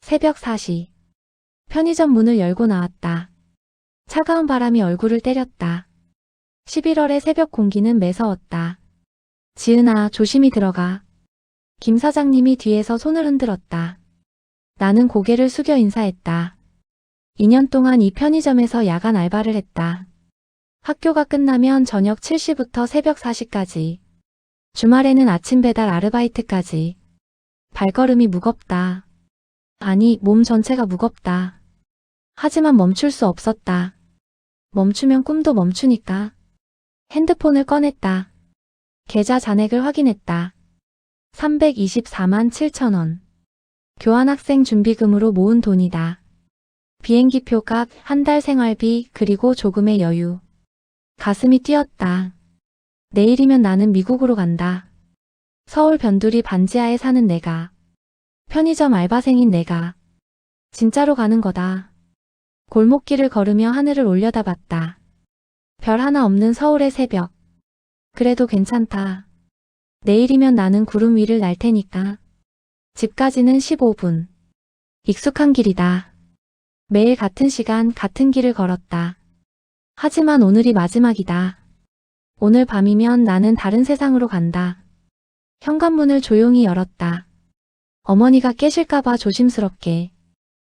새벽 4시. 편의점 문을 열고 나왔다. 차가운 바람이 얼굴을 때렸다. 11월의 새벽 공기는 매서웠다. 지은아, 조심히 들어가. 김 사장님이 뒤에서 손을 흔들었다. 나는 고개를 숙여 인사했다. 2년 동안 이 편의점에서 야간 알바를 했다. 학교가 끝나면 저녁 7시부터 새벽 4시까지. 주말에는 아침 배달 아르바이트까지. 발걸음이 무겁다. 아니, 몸 전체가 무겁다. 하지만 멈출 수 없었다. 멈추면 꿈도 멈추니까. 핸드폰을 꺼냈다. 계좌 잔액을 확인했다. 324만 7천 원. 교환학생 준비금으로 모은 돈이다. 비행기표 값, 한 달 생활비, 그리고 조금의 여유. 가슴이 뛰었다. 내일이면 나는 미국으로 간다. 서울 변두리 반지하에 사는 내가. 편의점 알바생인 내가. 진짜로 가는 거다. 골목길을 걸으며 하늘을 올려다봤다. 별 하나 없는 서울의 새벽. 그래도 괜찮다. 내일이면 나는 구름 위를 날 테니까. 집까지는 15분. 익숙한 길이다. 매일 같은 시간, 같은 길을 걸었다. 하지만 오늘이 마지막이다. 오늘 밤이면 나는 다른 세상으로 간다. 현관문을 조용히 열었다. 어머니가 깨실까봐 조심스럽게.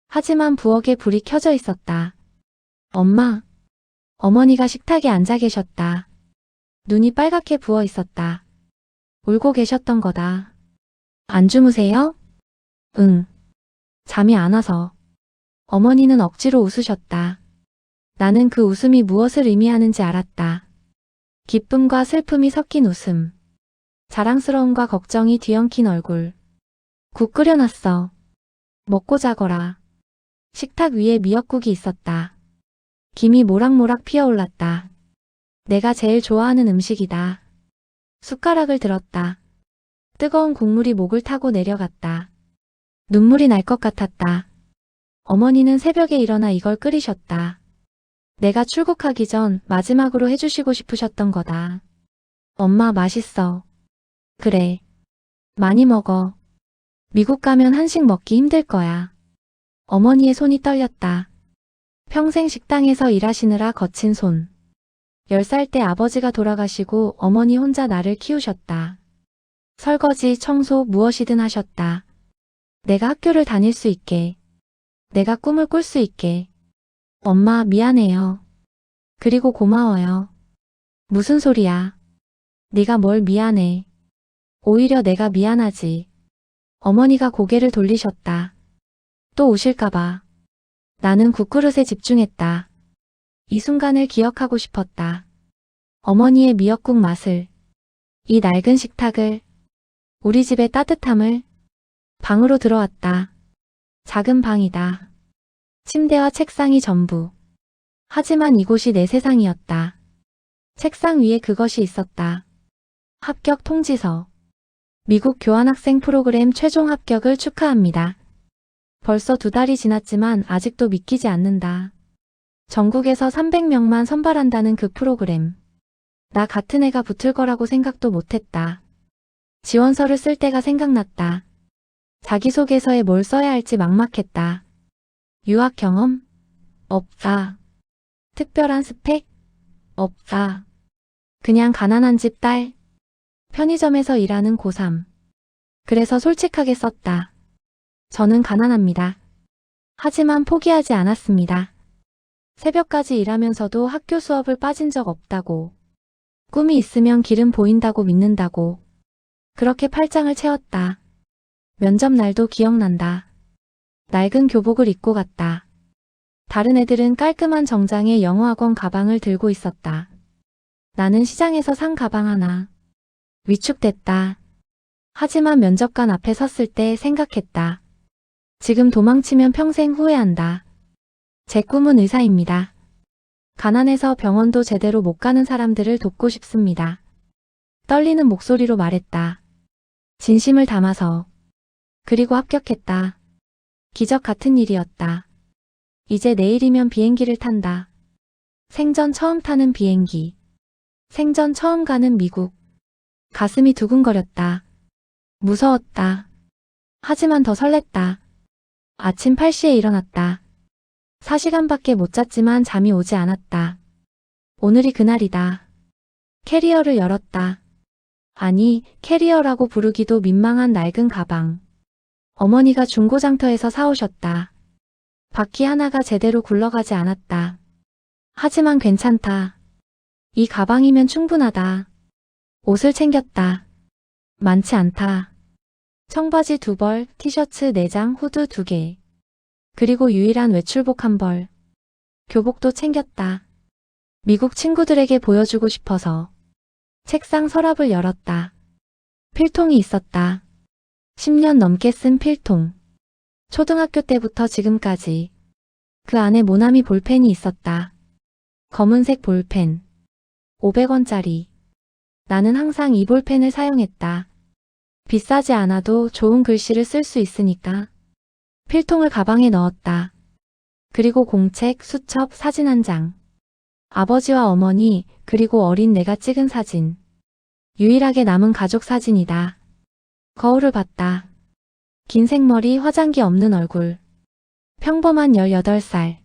하지만 부엌에 불이 켜져 있었다. 엄마. 어머니가 식탁에 앉아 계셨다. 눈이 빨갛게 부어 있었다. 울고 계셨던 거다. 안 주무세요? 응. 잠이 안 와서. 어머니는 억지로 웃으셨다. 나는 그 웃음이 무엇을 의미하는지 알았다. 기쁨과 슬픔이 섞인 웃음. 자랑스러움과 걱정이 뒤엉킨 얼굴. 국 끓여놨어. 먹고 자거라. 식탁 위에 미역국이 있었다. 김이 모락모락 피어올랐다. 내가 제일 좋아하는 음식이다. 숟가락을 들었다. 뜨거운 국물이 목을 타고 내려갔다. 눈물이 날 것 같았다. 어머니는 새벽에 일어나 이걸 끓이셨다. 내가 출국하기 전 마지막으로 해주시고 싶으셨던 거다. 엄마, 맛있어. 그래. 많이 먹어. 미국 가면 한식 먹기 힘들 거야. 어머니의 손이 떨렸다. 평생 식당에서 일하시느라 거친 손. 10살 때 아버지가 돌아가시고 어머니 혼자 나를 키우셨다. 설거지, 청소, 무엇이든 하셨다. 내가 학교를 다닐 수 있게. 내가 꿈을 꿀 수 있게. 엄마, 미안해요. 그리고 고마워요. 무슨 소리야. 네가 뭘 미안해. 오히려 내가 미안하지. 어머니가 고개를 돌리셨다. 또 우실까봐. 나는 국그릇에 집중했다. 이 순간을 기억하고 싶었다. 어머니의 미역국 맛을. 이 낡은 식탁을. 우리 집의 따뜻함을. 방으로 들어왔다. 작은 방이다. 침대와 책상이 전부. 하지만 이곳이 내 세상이었다. 책상 위에 그것이 있었다. 합격 통지서. 미국 교환학생 프로그램 최종 합격을 축하합니다. 벌써 2달이 지났지만 아직도 믿기지 않는다. 전국에서 300명만 선발한다는 그 프로그램. 나 같은 애가 붙을 거라고 생각도 못했다. 지원서를 쓸 때가 생각났다. 자기소개서에 뭘 써야 할지 막막했다. 유학 경험? 없다. 특별한 스펙? 없다. 그냥 가난한 집 딸. 편의점에서 일하는 고3. 그래서 솔직하게 썼다. 저는 가난합니다. 하지만 포기하지 않았습니다. 새벽까지 일하면서도 학교 수업을 빠진 적 없다고. 꿈이 있으면 길은 보인다고 믿는다고. 그렇게 팔짱을 채웠다. 면접 날도 기억난다. 낡은 교복을 입고 갔다. 다른 애들은 깔끔한 정장에 영어학원 가방을 들고 있었다. 나는 시장에서 산 가방 하나. 위축됐다. 하지만 면접관 앞에 섰을 때 생각했다. 지금 도망치면 평생 후회한다. 제 꿈은 의사입니다. 가난해서 병원도 제대로 못 가는 사람들을 돕고 싶습니다. 떨리는 목소리로 말했다. 진심을 담아서. 그리고 합격했다. 기적 같은 일이었다. 이제 내일이면 비행기를 탄다. 생전 처음 타는 비행기. 생전 처음 가는 미국. 가슴이 두근거렸다. 무서웠다. 하지만 더 설렜다. 아침 8시에 일어났다. 4시간밖에 못 잤지만 잠이 오지 않았다. 오늘이 그날이다. 캐리어를 열었다. 아니, 캐리어라고 부르기도 민망한 낡은 가방. 어머니가 중고장터에서 사오셨다. 바퀴 하나가 제대로 굴러가지 않았다. 하지만 괜찮다. 이 가방이면 충분하다. 옷을 챙겼다. 많지 않다. 청바지 2벌, 티셔츠 4장, 후드 2개. 그리고 유일한 외출복 1벌. 교복도 챙겼다. 미국 친구들에게 보여주고 싶어서. 책상 서랍을 열었다. 필통이 있었다. 10년 넘게 쓴 필통. 초등학교 때부터 지금까지. 그 안에 모나미 볼펜이 있었다. 검은색 볼펜. 500원짜리. 나는 항상 이 볼펜을 사용했다. 비싸지 않아도 좋은 글씨를 쓸 수 있으니까. 필통을 가방에 넣었다. 그리고 공책, 수첩, 사진 1장. 아버지와 어머니, 그리고 어린 내가 찍은 사진. 유일하게 남은 가족 사진이다. 거울을 봤다. 긴 생머리, 화장기 없는 얼굴. 평범한 18살.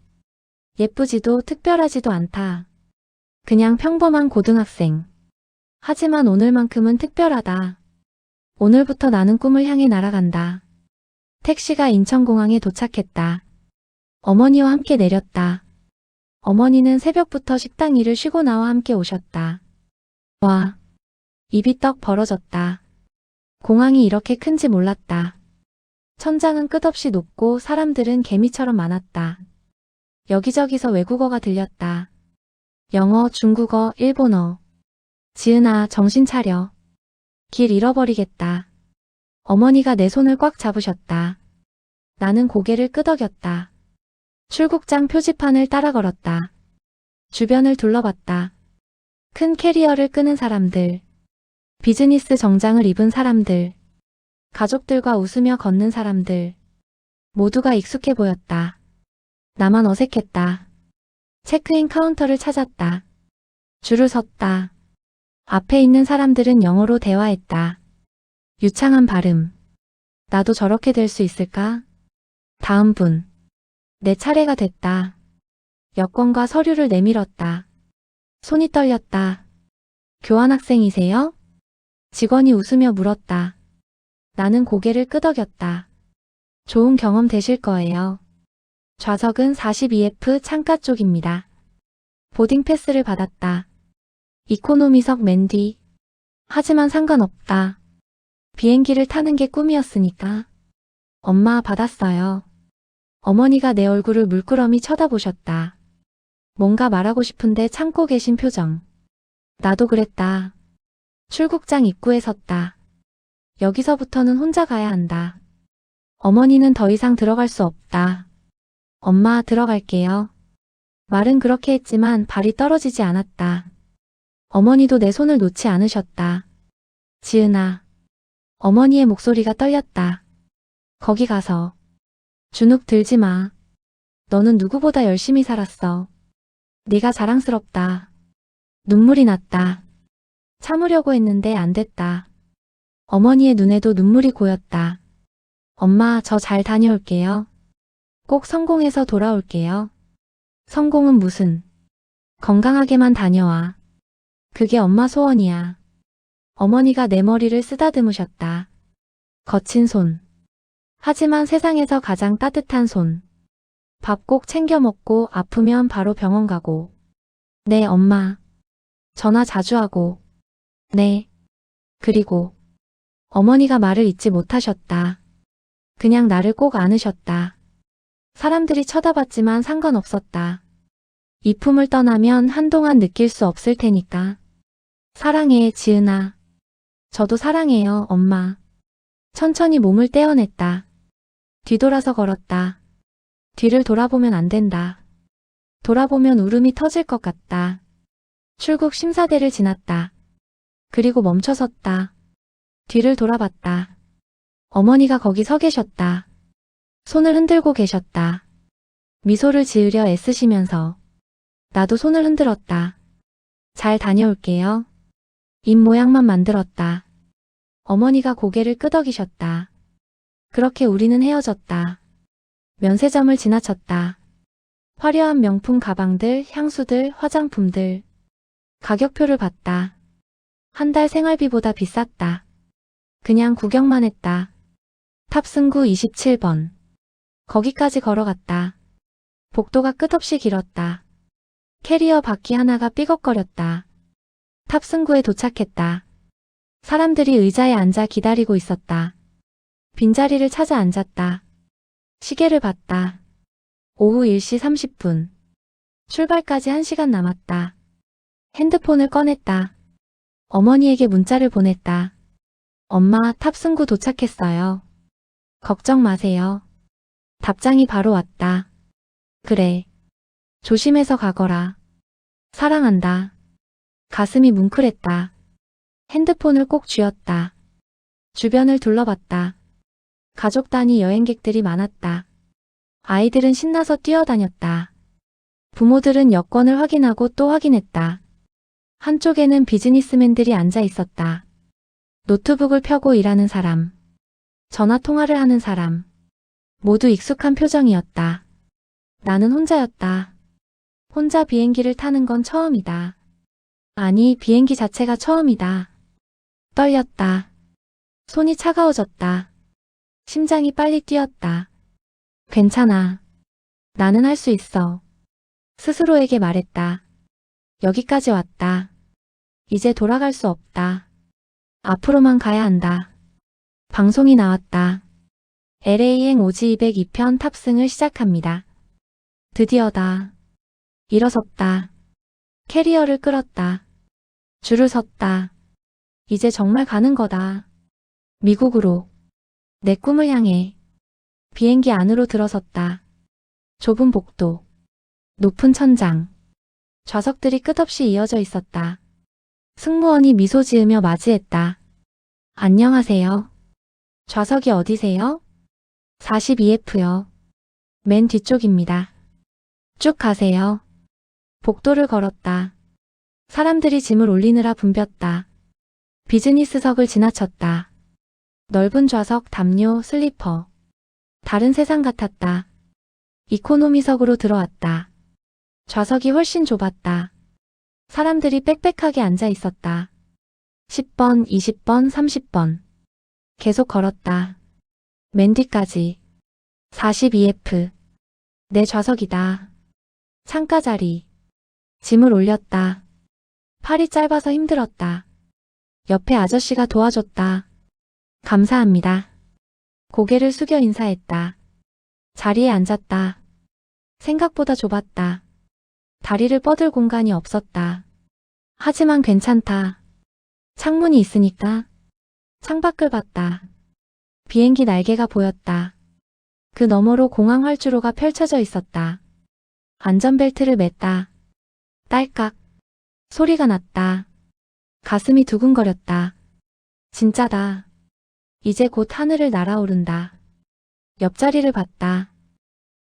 예쁘지도 특별하지도 않다. 그냥 평범한 고등학생. 하지만 오늘만큼은 특별하다. 오늘부터 나는 꿈을 향해 날아간다. 택시가 인천공항에 도착했다. 어머니와 함께 내렸다. 어머니는 새벽부터 식당 일을 쉬고 나와 함께 오셨다. 와, 입이 떡 벌어졌다. 공항이 이렇게 큰지 몰랐다. 천장은 끝없이 높고 사람들은 개미처럼 많았다. 여기저기서 외국어가 들렸다. 영어, 중국어, 일본어. 지은아, 정신 차려. 길 잃어버리겠다. 어머니가 내 손을 꽉 잡으셨다. 나는 고개를 끄덕였다. 출국장 표지판을 따라 걸었다. 주변을 둘러봤다. 큰 캐리어를 끄는 사람들. 비즈니스 정장을 입은 사람들. 가족들과 웃으며 걷는 사람들. 모두가 익숙해 보였다. 나만 어색했다. 체크인 카운터를 찾았다. 줄을 섰다. 앞에 있는 사람들은 영어로 대화했다. 유창한 발음. 나도 저렇게 될 수 있을까? 다음 분. 내 차례가 됐다. 여권과 서류를 내밀었다. 손이 떨렸다. 교환학생이세요? 직원이 웃으며 물었다. 나는 고개를 끄덕였다. 좋은 경험 되실 거예요. 좌석은 42F 창가 쪽입니다. 보딩 패스를 받았다. 이코노미석 맨 뒤. 하지만 상관없다. 비행기를 타는 게 꿈이었으니까. 엄마 받았어요. 어머니가 내 얼굴을 물끄러미 쳐다보셨다. 뭔가 말하고 싶은데 참고 계신 표정. 나도 그랬다. 출국장 입구에 섰다. 여기서부터는 혼자 가야 한다. 어머니는 더 이상 들어갈 수 없다. 엄마 들어갈게요. 말은 그렇게 했지만 발이 떨어지지 않았다. 어머니도 내 손을 놓지 않으셨다. 지은아. 어머니의 목소리가 떨렸다. 거기 가서. 주눅 들지 마. 너는 누구보다 열심히 살았어. 네가 자랑스럽다. 눈물이 났다. 참으려고 했는데 안 됐다. 어머니의 눈에도 눈물이 고였다. 엄마, 저 잘 다녀올게요. 꼭 성공해서 돌아올게요. 성공은 무슨. 건강하게만 다녀와. 그게 엄마 소원이야. 어머니가 내 머리를 쓰다듬으셨다. 거친 손. 하지만 세상에서 가장 따뜻한 손. 밥 꼭 챙겨 먹고 아프면 바로 병원 가고. 네, 엄마. 전화 자주 하고. 네. 그리고 어머니가 말을 잊지 못하셨다. 그냥 나를 꼭 안으셨다. 사람들이 쳐다봤지만 상관없었다. 이 품을 떠나면 한동안 느낄 수 없을 테니까. 사랑해, 지은아. 저도 사랑해요, 엄마. 천천히 몸을 떼어냈다. 뒤돌아서 걸었다. 뒤를 돌아보면 안 된다. 돌아보면 울음이 터질 것 같다. 출국 심사대를 지났다. 그리고 멈춰섰다. 뒤를 돌아봤다. 어머니가 거기 서 계셨다. 손을 흔들고 계셨다. 미소를 지으려 애쓰시면서. 나도 손을 흔들었다. 잘 다녀올게요. 입 모양만 만들었다. 어머니가 고개를 끄덕이셨다. 그렇게 우리는 헤어졌다. 면세점을 지나쳤다. 화려한 명품 가방들, 향수들, 화장품들. 가격표를 봤다. 한 달 생활비보다 비쌌다. 그냥 구경만 했다. 탑승구 27번. 거기까지 걸어갔다. 복도가 끝없이 길었다. 캐리어 바퀴 하나가 삐걱거렸다. 탑승구에 도착했다. 사람들이 의자에 앉아 기다리고 있었다. 빈자리를 찾아 앉았다. 시계를 봤다. 오후 1시 30분. 출발까지 1시간 남았다. 핸드폰을 꺼냈다. 어머니에게 문자를 보냈다. 엄마, 탑승구 도착했어요. 걱정 마세요. 답장이 바로 왔다. 그래. 조심해서 가거라. 사랑한다. 가슴이 뭉클했다. 핸드폰을 꼭 쥐었다. 주변을 둘러봤다. 가족 단위 여행객들이 많았다. 아이들은 신나서 뛰어다녔다. 부모들은 여권을 확인하고 또 확인했다. 한쪽에는 비즈니스맨들이 앉아 있었다. 노트북을 펴고 일하는 사람, 전화 통화를 하는 사람, 모두 익숙한 표정이었다. 나는 혼자였다. 혼자 비행기를 타는 건 처음이다. 아니, 비행기 자체가 처음이다. 떨렸다. 손이 차가워졌다. 심장이 빨리 뛰었다. 괜찮아. 나는 할 수 있어. 스스로에게 말했다. 여기까지 왔다. 이제 돌아갈 수 없다. 앞으로만 가야 한다. 방송이 나왔다. LA행 오지 202편 탑승을 시작합니다. 드디어다. 일어섰다. 캐리어를 끌었다. 줄을 섰다. 이제 정말 가는 거다. 미국으로. 내 꿈을 향해. 비행기 안으로 들어섰다. 좁은 복도. 높은 천장. 좌석들이 끝없이 이어져 있었다. 승무원이 미소 지으며 맞이했다. 안녕하세요. 좌석이 어디세요? 42F요. 맨 뒤쪽입니다. 쭉 가세요. 복도를 걸었다. 사람들이 짐을 올리느라 붐볐다. 비즈니스석을 지나쳤다. 넓은 좌석, 담요, 슬리퍼. 다른 세상 같았다. 이코노미석으로 들어왔다. 좌석이 훨씬 좁았다. 사람들이 빽빽하게 앉아 있었다. 10번, 20번, 30번. 계속 걸었다. 맨 뒤까지. 42F. 내 좌석이다. 창가 자리. 짐을 올렸다. 팔이 짧아서 힘들었다. 옆에 아저씨가 도와줬다. 감사합니다. 고개를 숙여 인사했다. 자리에 앉았다. 생각보다 좁았다. 다리를 뻗을 공간이 없었다. 하지만 괜찮다. 창문이 있으니까. 창밖을 봤다. 비행기 날개가 보였다. 그 너머로 공항 활주로가 펼쳐져 있었다. 안전벨트를 맸다. 딸깍. 소리가 났다. 가슴이 두근거렸다. 진짜다. 이제 곧 하늘을 날아오른다. 옆자리를 봤다.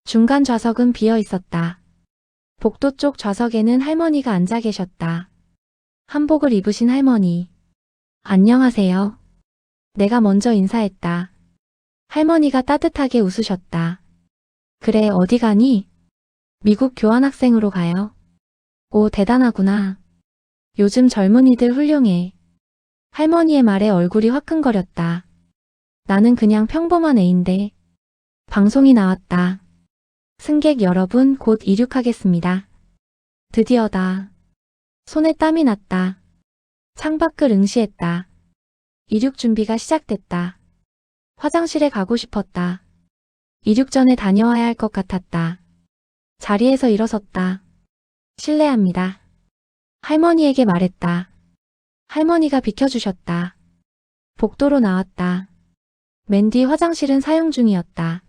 중간 좌석은 비어 있었다. 복도 쪽 좌석에는 할머니가 앉아 계셨다. 한복을 입으신 할머니. 안녕하세요. 내가 먼저 인사했다. 할머니가 따뜻하게 웃으셨다. 그래, 어디 가니? 미국 교환학생으로 가요. 오, 대단하구나. 요즘 젊은이들 훌륭해. 할머니의 말에 얼굴이 화끈거렸다. 나는 그냥 평범한 애인데. 방송이 나왔다. 승객 여러분, 곧 이륙하겠습니다. 드디어다. 손에 땀이 났다. 창밖을 응시했다. 이륙 준비가 시작됐다. 화장실에 가고 싶었다. 이륙 전에 다녀와야 할 것 같았다. 자리에서 일어섰다. 실례합니다. 할머니에게 말했다. 할머니가 비켜주셨다. 복도로 나왔다. 맨 뒤 화장실은 사용 중이었다.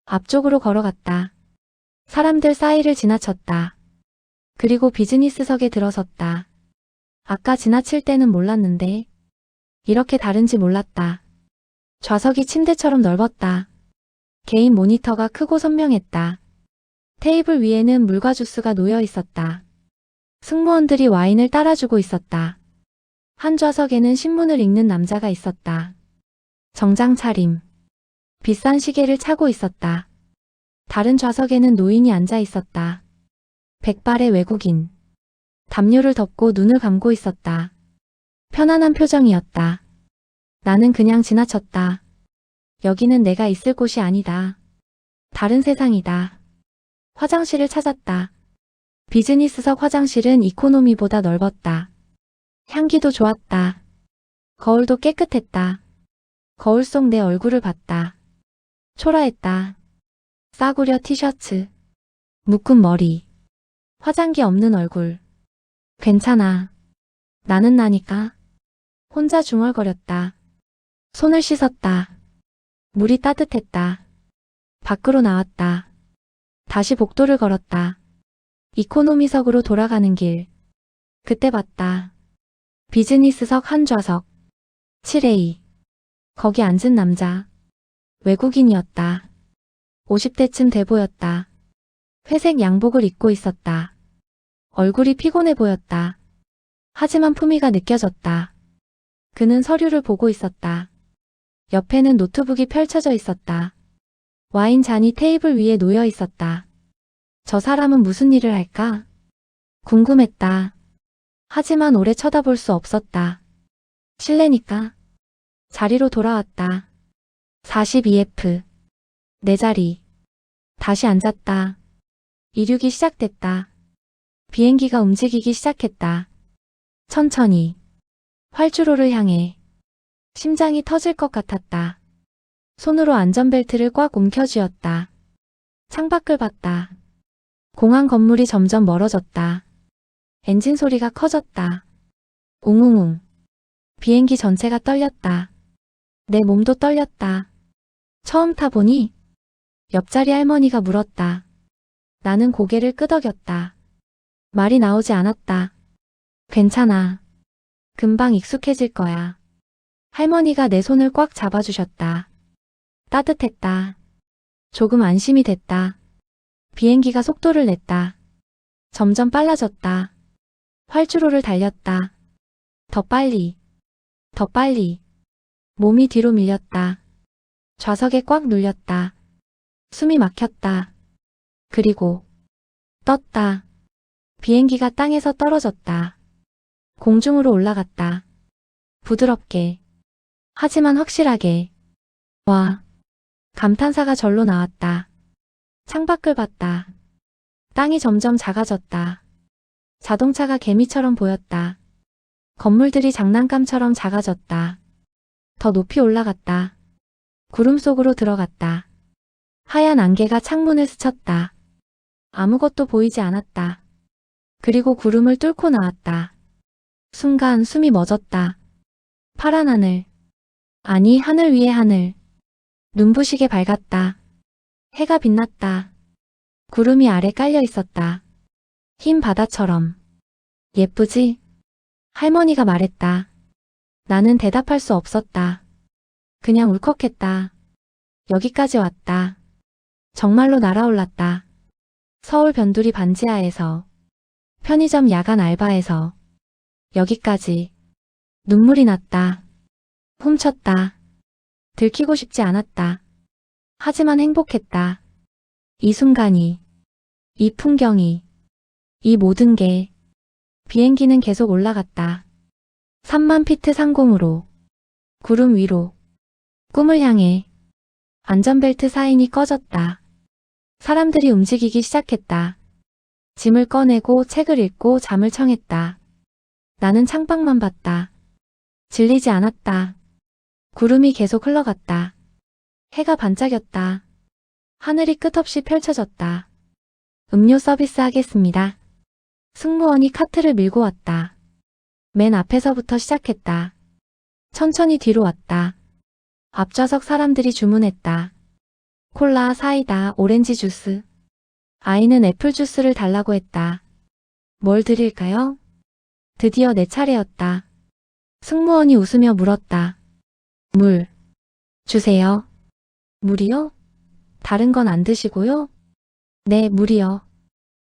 앞쪽으로 걸어갔다. 사람들 사이를 지나쳤다. 그리고 비즈니스석에 들어섰다. 아까 지나칠 때는 몰랐는데 이렇게 다른지 몰랐다. 좌석이 침대처럼 넓었다. 개인 모니터가 크고 선명했다. 테이블 위에는 물과 주스가 놓여 있었다. 승무원들이 와인을 따라주고 있었다. 한 좌석에는 신문을 읽는 남자가 있었다. 정장 차림. 비싼 시계를 차고 있었다. 다른 좌석에는 노인이 앉아 있었다. 백발의 외국인. 담요를 덮고 눈을 감고 있었다. 편안한 표정이었다. 나는 그냥 지나쳤다. 여기는 내가 있을 곳이 아니다. 다른 세상이다. 화장실을 찾았다. 비즈니스석 화장실은 이코노미보다 넓었다. 향기도 좋았다. 거울도 깨끗했다. 거울 속 내 얼굴을 봤다. 초라했다. 싸구려 티셔츠. 묶은 머리. 화장기 없는 얼굴. 괜찮아. 나는 나니까. 혼자 중얼거렸다. 손을 씻었다. 물이 따뜻했다. 밖으로 나왔다. 다시 복도를 걸었다. 이코노미석으로 돌아가는 길. 그때 봤다. 비즈니스석 한 좌석. 7A. 거기 앉은 남자. 외국인이었다. 50대쯤 돼 보였다. 회색 양복을 입고 있었다. 얼굴이 피곤해 보였다. 하지만 품위가 느껴졌다. 그는 서류를 보고 있었다. 옆에는 노트북이 펼쳐져 있었다. 와인 잔이 테이블 위에 놓여 있었다. 저 사람은 무슨 일을 할까? 궁금했다. 하지만 오래 쳐다볼 수 없었다. 실례니까. 자리로 돌아왔다. 42F. 내 자리. 다시 앉았다. 이륙이 시작됐다. 비행기가 움직이기 시작했다. 천천히. 활주로를 향해. 심장이 터질 것 같았다. 손으로 안전벨트를 꽉 움켜쥐었다. 창밖을 봤다. 공항 건물이 점점 멀어졌다. 엔진 소리가 커졌다. 웅웅웅. 비행기 전체가 떨렸다. 내 몸도 떨렸다. 처음 타보니? 옆자리 할머니가 물었다. 나는 고개를 끄덕였다. 말이 나오지 않았다. 괜찮아. 금방 익숙해질 거야. 할머니가 내 손을 꽉 잡아주셨다. 따뜻했다. 조금 안심이 됐다. 비행기가 속도를 냈다. 점점 빨라졌다. 활주로를 달렸다. 더 빨리. 더 빨리. 몸이 뒤로 밀렸다. 좌석에 꽉 눌렸다. 숨이 막혔다. 그리고 떴다. 비행기가 땅에서 떨어졌다. 공중으로 올라갔다. 부드럽게. 하지만 확실하게. 와. 감탄사가 절로 나왔다. 창밖을 봤다. 땅이 점점 작아졌다. 자동차가 개미처럼 보였다. 건물들이 장난감처럼 작아졌다. 더 높이 올라갔다. 구름 속으로 들어갔다. 하얀 안개가 창문을 스쳤다. 아무것도 보이지 않았다. 그리고 구름을 뚫고 나왔다. 순간 숨이 멎었다. 파란 하늘. 아니, 하늘 위의 하늘. 눈부시게 밝았다. 해가 빛났다. 구름이 아래 깔려 있었다. 흰 바다처럼. 예쁘지? 할머니가 말했다. 나는 대답할 수 없었다. 그냥 울컥했다. 여기까지 왔다. 정말로 날아올랐다. 서울 변두리 반지하에서. 편의점 야간 알바에서. 여기까지. 눈물이 났다. 훔쳤다. 들키고 싶지 않았다. 하지만 행복했다. 이 순간이, 이 풍경이, 이 모든 게. 비행기는 계속 올라갔다. 3만 피트 상공으로, 구름 위로, 꿈을 향해. 안전벨트 사인이 꺼졌다. 사람들이 움직이기 시작했다. 짐을 꺼내고 책을 읽고 잠을 청했다. 나는 창밖만 봤다. 질리지 않았다. 구름이 계속 흘러갔다. 해가 반짝였다. 하늘이 끝없이 펼쳐졌다. 음료 서비스 하겠습니다. 승무원이 카트를 밀고 왔다. 맨 앞에서부터 시작했다. 천천히 뒤로 왔다. 앞좌석 사람들이 주문했다. 콜라, 사이다, 오렌지 주스. 아이는 애플 주스를 달라고 했다. 뭘 드릴까요? 드디어 내 차례였다. 승무원이 웃으며 물었다. 물. 주세요. 물이요? 다른 건 안 드시고요? 네, 물이요.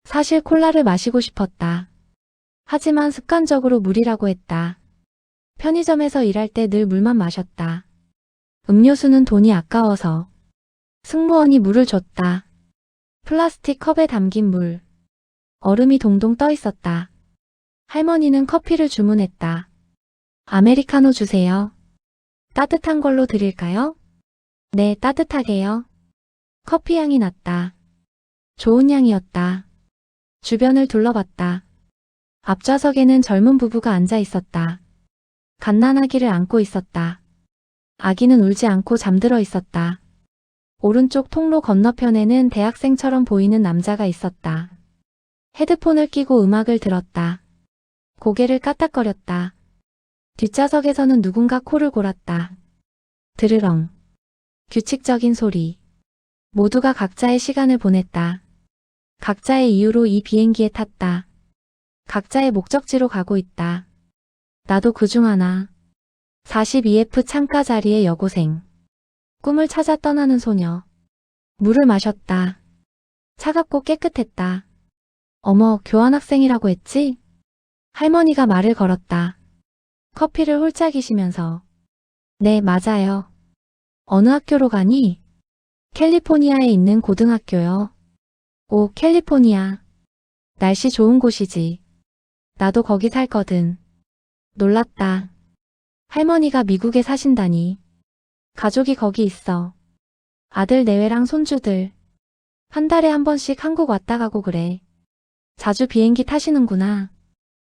사실 콜라를 마시고 싶었다. 하지만 습관적으로 물이라고 했다. 편의점에서 일할 때 늘 물만 마셨다. 음료수는 돈이 아까워서. 승무원이 물을 줬다. 플라스틱 컵에 담긴 물. 얼음이 동동 떠 있었다. 할머니는 커피를 주문했다. 아메리카노 주세요. 따뜻한 걸로 드릴까요? 네, 따뜻하게요. 커피 향이 났다. 좋은 향이었다. 주변을 둘러봤다. 앞좌석에는 젊은 부부가 앉아 있었다. 갓난아기를 안고 있었다. 아기는 울지 않고 잠들어 있었다. 오른쪽 통로 건너편에는 대학생처럼 보이는 남자가 있었다. 헤드폰을 끼고 음악을 들었다. 고개를 까딱거렸다. 뒷좌석에서는 누군가 코를 골았다. 드르렁. 규칙적인 소리. 모두가 각자의 시간을 보냈다. 각자의 이유로 이 비행기에 탔다. 각자의 목적지로 가고 있다. 나도 그중 하나. 42F 창가 자리의 여고생. 꿈을 찾아 떠나는 소녀. 물을 마셨다. 차갑고 깨끗했다. 어머, 교환학생이라고 했지? 할머니가 말을 걸었다. 커피를 홀짝이시면서. 네, 맞아요. 어느 학교로 가니? 캘리포니아에 있는 고등학교요. 오, 캘리포니아. 날씨 좋은 곳이지. 나도 거기 살거든. 놀랐다. 할머니가 미국에 사신다니. 가족이 거기 있어. 아들 내외랑 손주들. 한 달에 한 번씩 한국 왔다 가고 그래. 자주 비행기 타시는구나.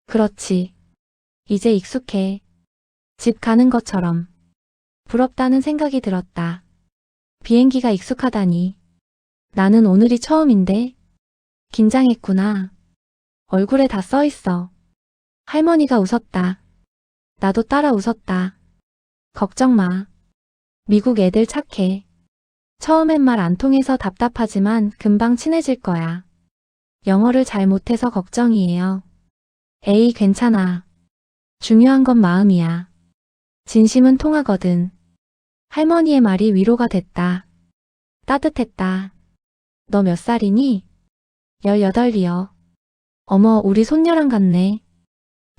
그렇지. 이제 익숙해. 집 가는 것처럼. 부럽다는 생각이 들었다. 비행기가 익숙하다니. 나는 오늘이 처음인데. 긴장했구나. 얼굴에 다 써있어. 할머니가 웃었다. 나도 따라 웃었다. 걱정 마. 미국 애들 착해. 처음엔 말 안 통해서 답답하지만 금방 친해질 거야. 영어를 잘 못해서 걱정이에요. 에이, 괜찮아. 중요한 건 마음이야. 진심은 통하거든. 할머니의 말이 위로가 됐다. 따뜻했다. 너 몇 살이니? 18이요. 어머, 우리 손녀랑 같네.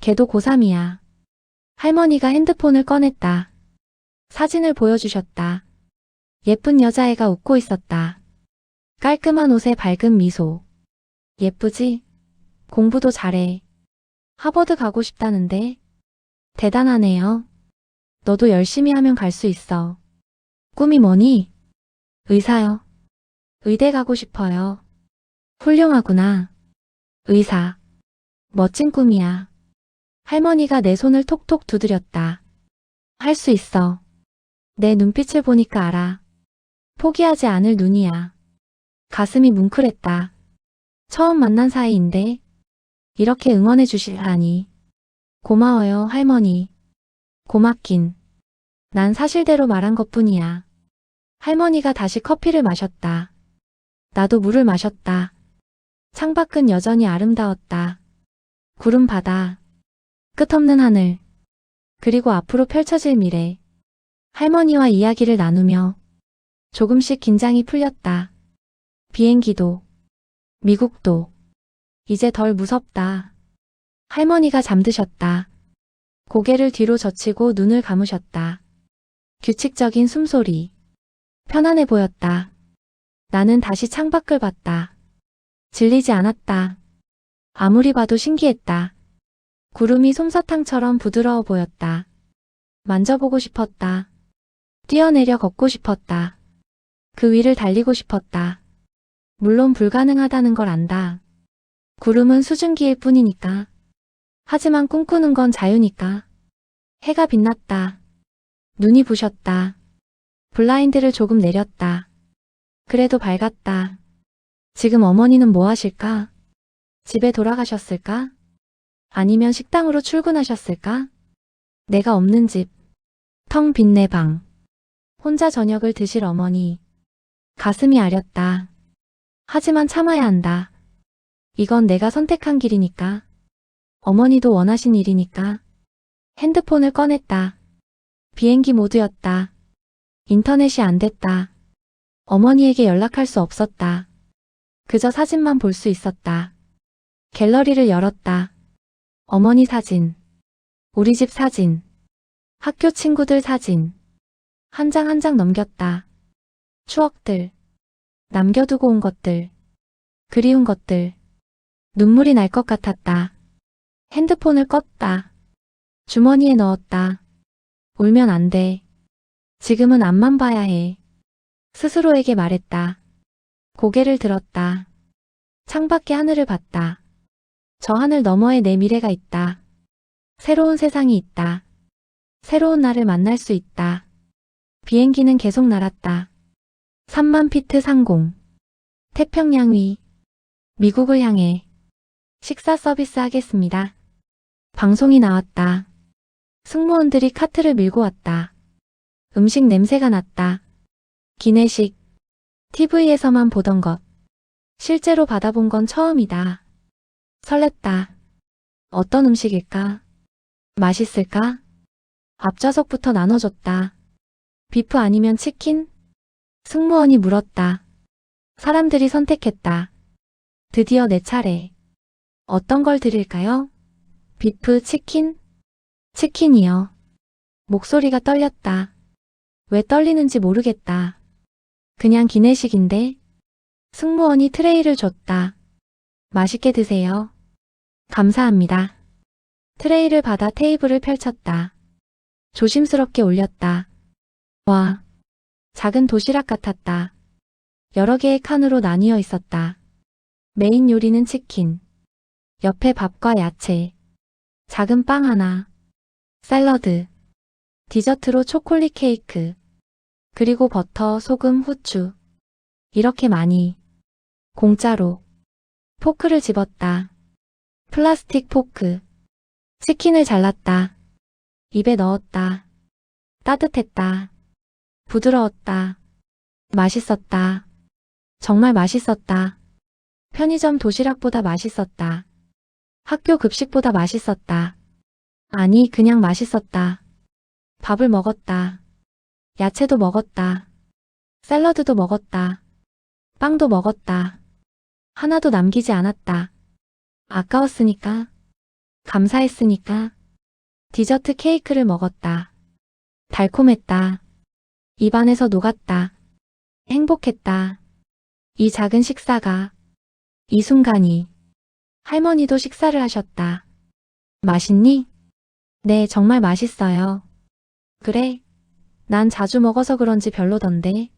걔도 고3이야. 할머니가 핸드폰을 꺼냈다. 사진을 보여주셨다. 예쁜 여자애가 웃고 있었다. 깔끔한 옷에 밝은 미소. 예쁘지? 공부도 잘해. 하버드 가고 싶다는데? 대단하네요. 너도 열심히 하면 갈 수 있어. 꿈이 뭐니? 의사요. 의대 가고 싶어요. 훌륭하구나. 의사. 멋진 꿈이야. 할머니가 내 손을 톡톡 두드렸다. 할 수 있어. 내 눈빛을 보니까 알아. 포기하지 않을 눈이야. 가슴이 뭉클했다. 처음 만난 사이인데 이렇게 응원해 주시다니. 고마워요, 할머니. 고맙긴. 난 사실대로 말한 것뿐이야. 할머니가 다시 커피를 마셨다. 나도 물을 마셨다. 창밖은 여전히 아름다웠다. 구름 바다. 끝없는 하늘. 그리고 앞으로 펼쳐질 미래. 할머니와 이야기를 나누며 조금씩 긴장이 풀렸다. 비행기도, 미국도, 이제 덜 무섭다. 할머니가 잠드셨다. 고개를 뒤로 젖히고 눈을 감으셨다. 규칙적인 숨소리. 편안해 보였다. 나는 다시 창밖을 봤다. 질리지 않았다. 아무리 봐도 신기했다. 구름이 솜사탕처럼 부드러워 보였다. 만져보고 싶었다. 뛰어내려 걷고 싶었다. 그 위를 달리고 싶었다. 물론 불가능하다는 걸 안다. 구름은 수증기일 뿐이니까. 하지만 꿈꾸는 건 자유니까. 해가 빛났다. 눈이 부셨다. 블라인드를 조금 내렸다. 그래도 밝았다. 지금 어머니는 뭐 하실까? 집에 돌아가셨을까? 아니면 식당으로 출근하셨을까? 내가 없는 집. 텅 빈 내 방. 혼자 저녁을 드실 어머니. 가슴이 아렸다. 하지만 참아야 한다. 이건 내가 선택한 길이니까. 어머니도 원하신 일이니까. 핸드폰을 꺼냈다. 비행기 모드였다. 인터넷이 안 됐다. 어머니에게 연락할 수 없었다. 그저 사진만 볼 수 있었다. 갤러리를 열었다. 어머니 사진. 우리 집 사진. 학교 친구들 사진. 한 장 한 장 넘겼다. 추억들. 남겨두고 온 것들. 그리운 것들. 눈물이 날 것 같았다. 핸드폰을 껐다. 주머니에 넣었다. 울면 안 돼. 지금은 앞만 봐야 해. 스스로에게 말했다. 고개를 들었다. 창밖의 하늘을 봤다. 저 하늘 너머에 내 미래가 있다. 새로운 세상이 있다. 새로운 나를 만날 수 있다. 비행기는 계속 날았다. 3만 피트 상공. 태평양 위. 미국을 향해. 식사 서비스 하겠습니다. 방송이 나왔다. 승무원들이 카트를 밀고 왔다. 음식 냄새가 났다. 기내식. TV에서만 보던 것. 실제로 받아본 건 처음이다. 설렜다. 어떤 음식일까? 맛있을까? 앞좌석부터 나눠줬다. 비프 아니면 치킨? 승무원이 물었다. 사람들이 선택했다. 드디어 내 차례. 어떤 걸 드릴까요? 비프, 치킨? 치킨이요. 목소리가 떨렸다. 왜 떨리는지 모르겠다. 그냥 기내식인데. 승무원이 트레이를 줬다. 맛있게 드세요. 감사합니다. 트레이를 받아 테이블을 펼쳤다. 조심스럽게 올렸다. 와, 작은 도시락 같았다. 여러 개의 칸으로 나뉘어 있었다. 메인 요리는 치킨. 옆에 밥과 야채. 작은 빵 하나. 샐러드. 디저트로 초콜릿 케이크. 그리고 버터, 소금, 후추. 이렇게 많이. 공짜로. 포크를 집었다. 플라스틱 포크. 치킨을 잘랐다. 입에 넣었다. 따뜻했다. 부드러웠다. 맛있었다. 정말 맛있었다. 편의점 도시락보다 맛있었다. 학교 급식보다 맛있었다. 아니, 그냥 맛있었다. 밥을 먹었다. 야채도 먹었다. 샐러드도 먹었다. 빵도 먹었다. 하나도 남기지 않았다. 아까웠으니까. 감사했으니까. 디저트 케이크를 먹었다. 달콤했다. 입안에서 녹았다. 행복했다. 이 작은 식사가, 이 순간이. 할머니도 식사를 하셨다. 맛있니? 네, 정말 맛있어요. 그래? 난 자주 먹어서 그런지 별로던데.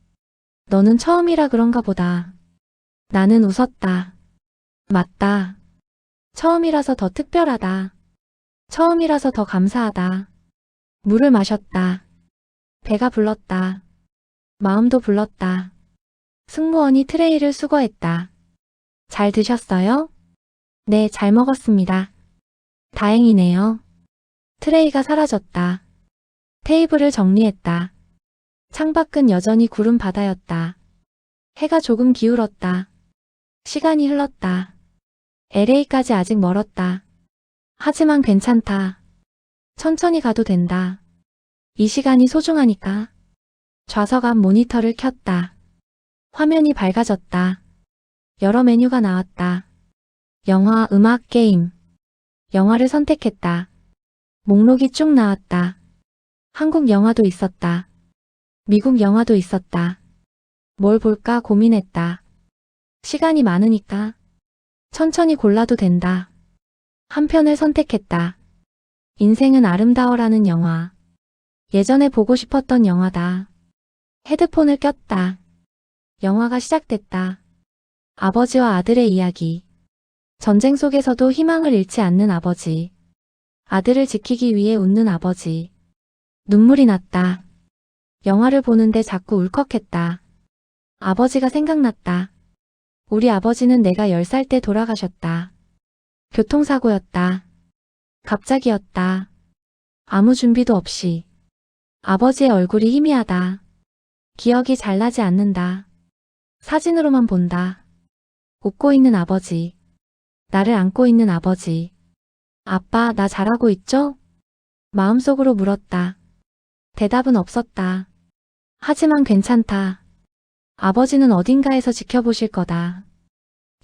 너는 처음이라 그런가 보다. 나는 웃었다. 맞다. 처음이라서 더 특별하다. 처음이라서 더 감사하다. 물을 마셨다. 배가 불렀다. 마음도 불렀다. 승무원이 트레이를 수거했다. 잘 드셨어요? 네, 잘 먹었습니다. 다행이네요. 트레이가 사라졌다. 테이블을 정리했다. 창밖은 여전히 구름 바다였다. 해가 조금 기울었다. 시간이 흘렀다. LA까지 아직 멀었다. 하지만 괜찮다. 천천히 가도 된다. 이 시간이 소중하니까. 좌석 앞 모니터를 켰다. 화면이 밝아졌다. 여러 메뉴가 나왔다. 영화, 음악, 게임. 영화를 선택했다. 목록이 쭉 나왔다. 한국 영화도 있었다. 미국 영화도 있었다. 뭘 볼까 고민했다. 시간이 많으니까. 천천히 골라도 된다. 한 편을 선택했다. 인생은 아름다워라는 영화. 예전에 보고 싶었던 영화다. 헤드폰을 꼈다. 영화가 시작됐다. 아버지와 아들의 이야기. 전쟁 속에서도 희망을 잃지 않는 아버지. 아들을 지키기 위해 웃는 아버지. 눈물이 났다. 영화를 보는데 자꾸 울컥했다. 아버지가 생각났다. 우리 아버지는 내가 10살 때 돌아가셨다. 교통사고였다. 갑자기였다. 아무 준비도 없이. 아버지의 얼굴이 희미하다. 기억이 잘 나지 않는다. 사진으로만 본다. 웃고 있는 아버지. 나를 안고 있는 아버지. 아빠, 나 잘하고 있죠? 마음속으로 물었다. 대답은 없었다. 하지만 괜찮다. 아버지는 어딘가에서 지켜보실 거다.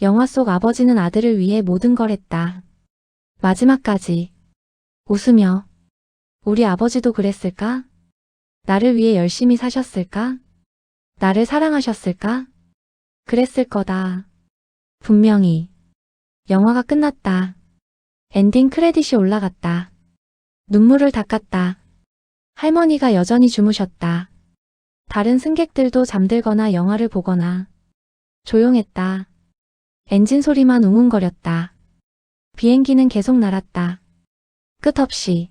영화 속 아버지는 아들을 위해 모든 걸 했다. 마지막까지. 웃으며. 우리 아버지도 그랬을까? 나를 위해 열심히 사셨을까? 나를 사랑하셨을까? 그랬을 거다. 분명히 영화가 끝났다. 엔딩 크레딧이 올라갔다. 눈물을 닦았다. 할머니가 여전히 주무셨다. 다른 승객들도 잠들거나 영화를 보거나 조용했다. 엔진 소리만 웅웅거렸다. 비행기는 계속 날았다. 끝없이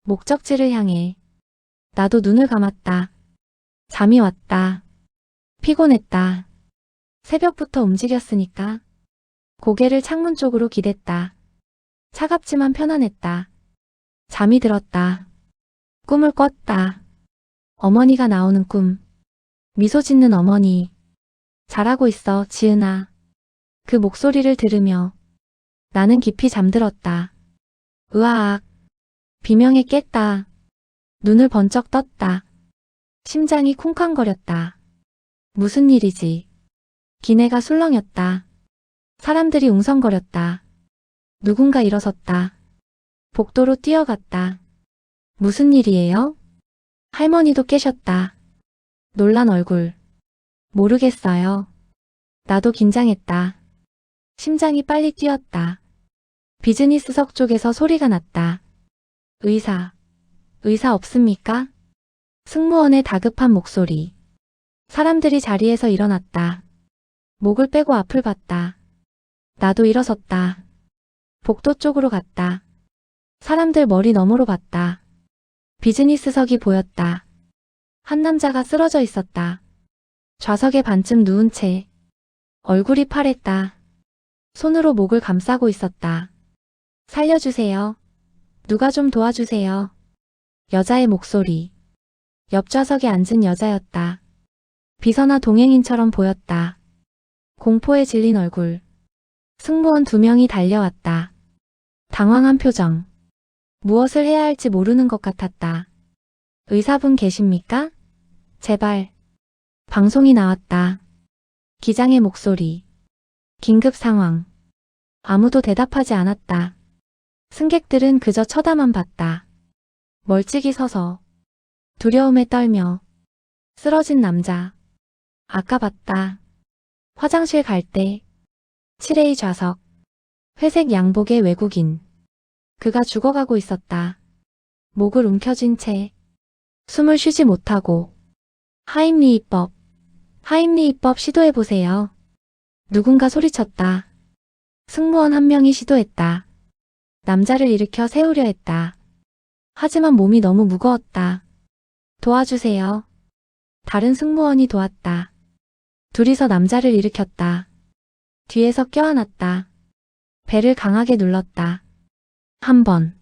목적지를 향해. 나도 눈을 감았다. 잠이 왔다. 피곤했다. 새벽부터 움직였으니까. 고개를 창문 쪽으로 기댔다. 차갑지만 편안했다. 잠이 들었다. 꿈을 꿨다. 어머니가 나오는 꿈. 미소 짓는 어머니. 잘하고 있어, 지은아. 그 목소리를 들으며 나는 깊이 잠들었다. 으아악. 비명에 깼다. 눈을 번쩍 떴다. 심장이 쿵쾅거렸다. 무슨 일이지? 기내가 술렁였다. 사람들이 웅성거렸다. 누군가 일어섰다. 복도로 뛰어갔다. 무슨 일이에요? 할머니도 깨셨다. 놀란 얼굴. 모르겠어요. 나도 긴장했다. 심장이 빨리 뛰었다. 비즈니스석 쪽에서 소리가 났다. 의사 없습니까? 승무원의 다급한 목소리. 사람들이 자리에서 일어났다. 목을 빼고 앞을 봤다. 나도 일어섰다. 복도 쪽으로 갔다. 사람들 머리 너머로 봤다. 비즈니스석이 보였다. 한 남자가 쓰러져 있었다. 좌석에 반쯤 누운 채. 얼굴이 파랬다. 손으로 목을 감싸고 있었다. 살려주세요. 누가 좀 도와주세요. 여자의 목소리. 옆 좌석에 앉은 여자였다. 비서나 동행인처럼 보였다. 공포에 질린 얼굴. 승무원 2명이 달려왔다. 당황한 표정. 무엇을 해야 할지 모르는 것 같았다. 의사분 계십니까? 제발. 방송이 나왔다. 기장의 목소리. 긴급 상황. 아무도 대답하지 않았다. 승객들은 그저 쳐다만 봤다. 멀찍이 서서 두려움에 떨며. 쓰러진 남자. 아까 봤다. 화장실 갈 때. 7A 좌석. 회색 양복의 외국인. 그가 죽어가고 있었다. 목을 움켜쥔 채. 숨을 쉬지 못하고. 하임리히법. 하임리히법 시도해보세요. 누군가 소리쳤다. 승무원 한 명이 시도했다. 남자를 일으켜 세우려 했다. 하지만 몸이 너무 무거웠다. 도와주세요. 다른 승무원이 도왔다. 둘이서 남자를 일으켰다. 뒤에서 껴안았다. 배를 강하게 눌렀다. 1번,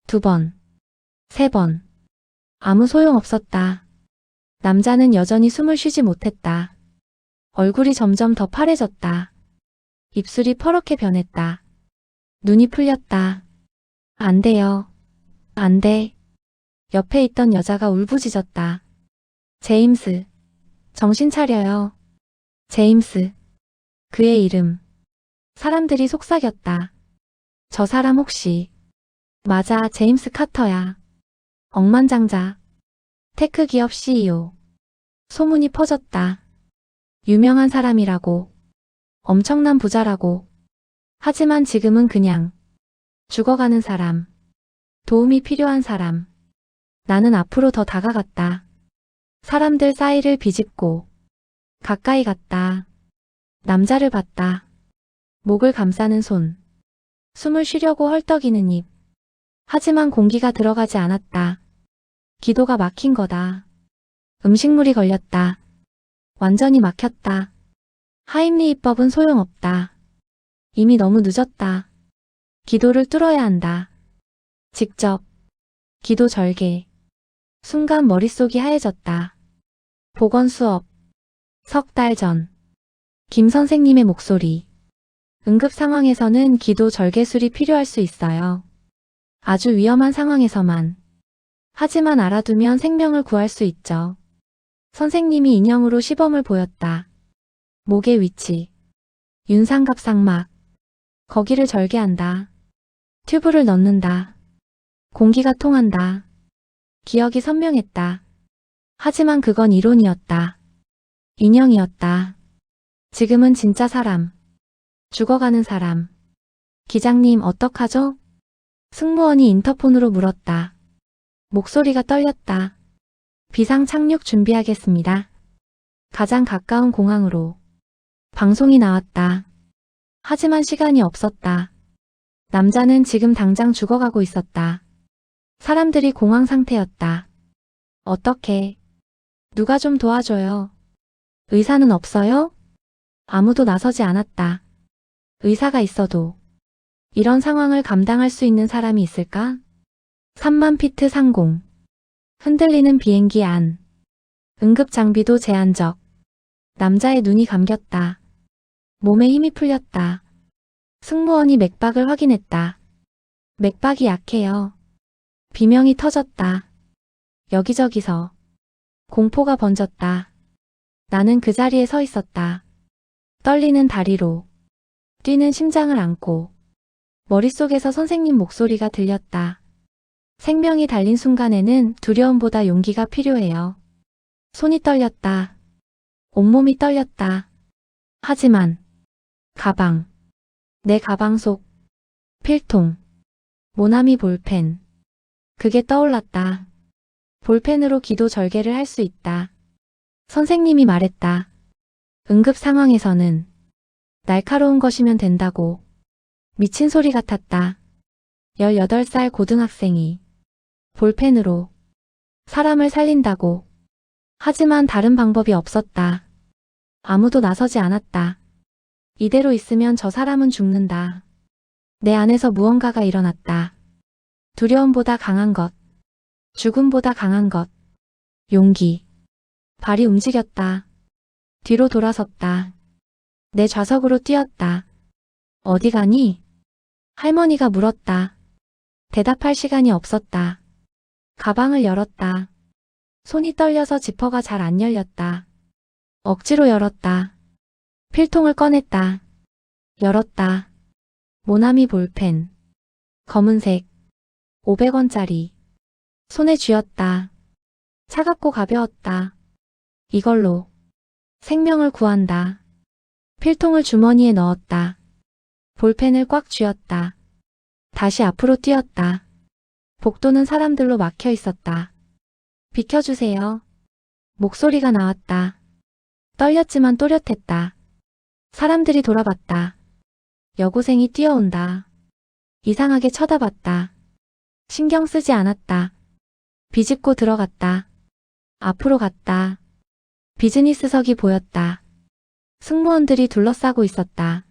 2번, 3번. 아무 소용없었다. 남자는 여전히 숨을 쉬지 못했다. 얼굴이 점점 더 파래졌다. 입술이 퍼렇게 변했다. 눈이 풀렸다. 안 돼요. 안 돼. 옆에 있던 여자가 울부짖었다. 제임스. 정신 차려요. 제임스. 그의 이름. 사람들이 속삭였다. 저 사람 혹시. 맞아, 제임스 카터야. 억만장자. 테크 기업 CEO. 소문이 퍼졌다. 유명한 사람이라고. 엄청난 부자라고. 하지만 지금은 그냥 죽어가는 사람. 도움이 필요한 사람. 나는 앞으로 더 다가갔다. 사람들 사이를 비집고 가까이 갔다. 남자를 봤다. 목을 감싸는 손. 숨을 쉬려고 헐떡이는 입. 하지만 공기가 들어가지 않았다. 기도가 막힌 거다. 음식물이 걸렸다. 완전히 막혔다. 하임리히법은 소용없다. 이미 너무 늦었다. 기도를 뚫어야 한다. 직접. 기도 절개. 순간 머릿속이 하얘졌다. 보건 수업. 3달 전. 김 선생님의 목소리. 응급 상황에서는 기도 절개술이 필요할 수 있어요. 아주 위험한 상황에서만. 하지만 알아두면 생명을 구할 수 있죠. 선생님이 인형으로 시범을 보였다. 목의 위치. 윤상갑상막. 거기를 절개한다. 튜브를 넣는다. 공기가 통한다. 기억이 선명했다. 하지만 그건 이론이었다. 인형이었다. 지금은 진짜 사람. 죽어가는 사람. 기장님 어떡하죠? 승무원이 인터폰으로 물었다. 목소리가 떨렸다. 비상 착륙 준비하겠습니다. 가장 가까운 공항으로. 방송이 나왔다. 하지만 시간이 없었다. 남자는 지금 당장 죽어가고 있었다. 사람들이 공황 상태였다. 어떻게? 누가 좀 도와줘요. 의사는 없어요? 아무도 나서지 않았다. 의사가 있어도 이런 상황을 감당할 수 있는 사람이 있을까? 3만 피트 상공. 흔들리는 비행기 안. 응급 장비도 제한적. 남자의 눈이 감겼다. 몸에 힘이 풀렸다. 승무원이 맥박을 확인했다. 맥박이 약해요. 비명이 터졌다. 여기저기서 공포가 번졌다. 나는 그 자리에 서 있었다. 떨리는 다리로, 뛰는 심장을 안고 머릿속에서 선생님 목소리가 들렸다. 생명이 달린 순간에는 두려움보다 용기가 필요해요. 손이 떨렸다. 온몸이 떨렸다. 하지만 가방, 내 가방 속 필통, 모나미 볼펜, 그게 떠올랐다. 볼펜으로 기도 절개를 할 수 있다. 선생님이 말했다. 응급 상황에서는 날카로운 것이면 된다고. 미친 소리 같았다. 18살 고등학생이 볼펜으로 사람을 살린다고. 하지만 다른 방법이 없었다. 아무도 나서지 않았다. 이대로 있으면 저 사람은 죽는다. 내 안에서 무언가가 일어났다. 두려움보다 강한 것, 죽음보다 강한 것, 용기. 발이 움직였다. 뒤로 돌아섰다. 내 좌석으로 뛰었다. 어디 가니? 할머니가 물었다. 대답할 시간이 없었다. 가방을 열었다. 손이 떨려서 지퍼가 잘 안 열렸다. 억지로 열었다. 필통을 꺼냈다. 열었다. 모나미 볼펜. 검은색. 500원짜리. 손에 쥐었다. 차갑고 가벼웠다. 이걸로 생명을 구한다. 필통을 주머니에 넣었다. 볼펜을 꽉 쥐었다. 다시 앞으로 뛰었다. 복도는 사람들로 막혀 있었다. 비켜주세요. 목소리가 나왔다. 떨렸지만 또렷했다. 사람들이 돌아봤다. 여고생이 뛰어온다. 이상하게 쳐다봤다. 신경 쓰지 않았다. 비집고 들어갔다. 앞으로 갔다. 비즈니스석이 보였다. 승무원들이 둘러싸고 있었다.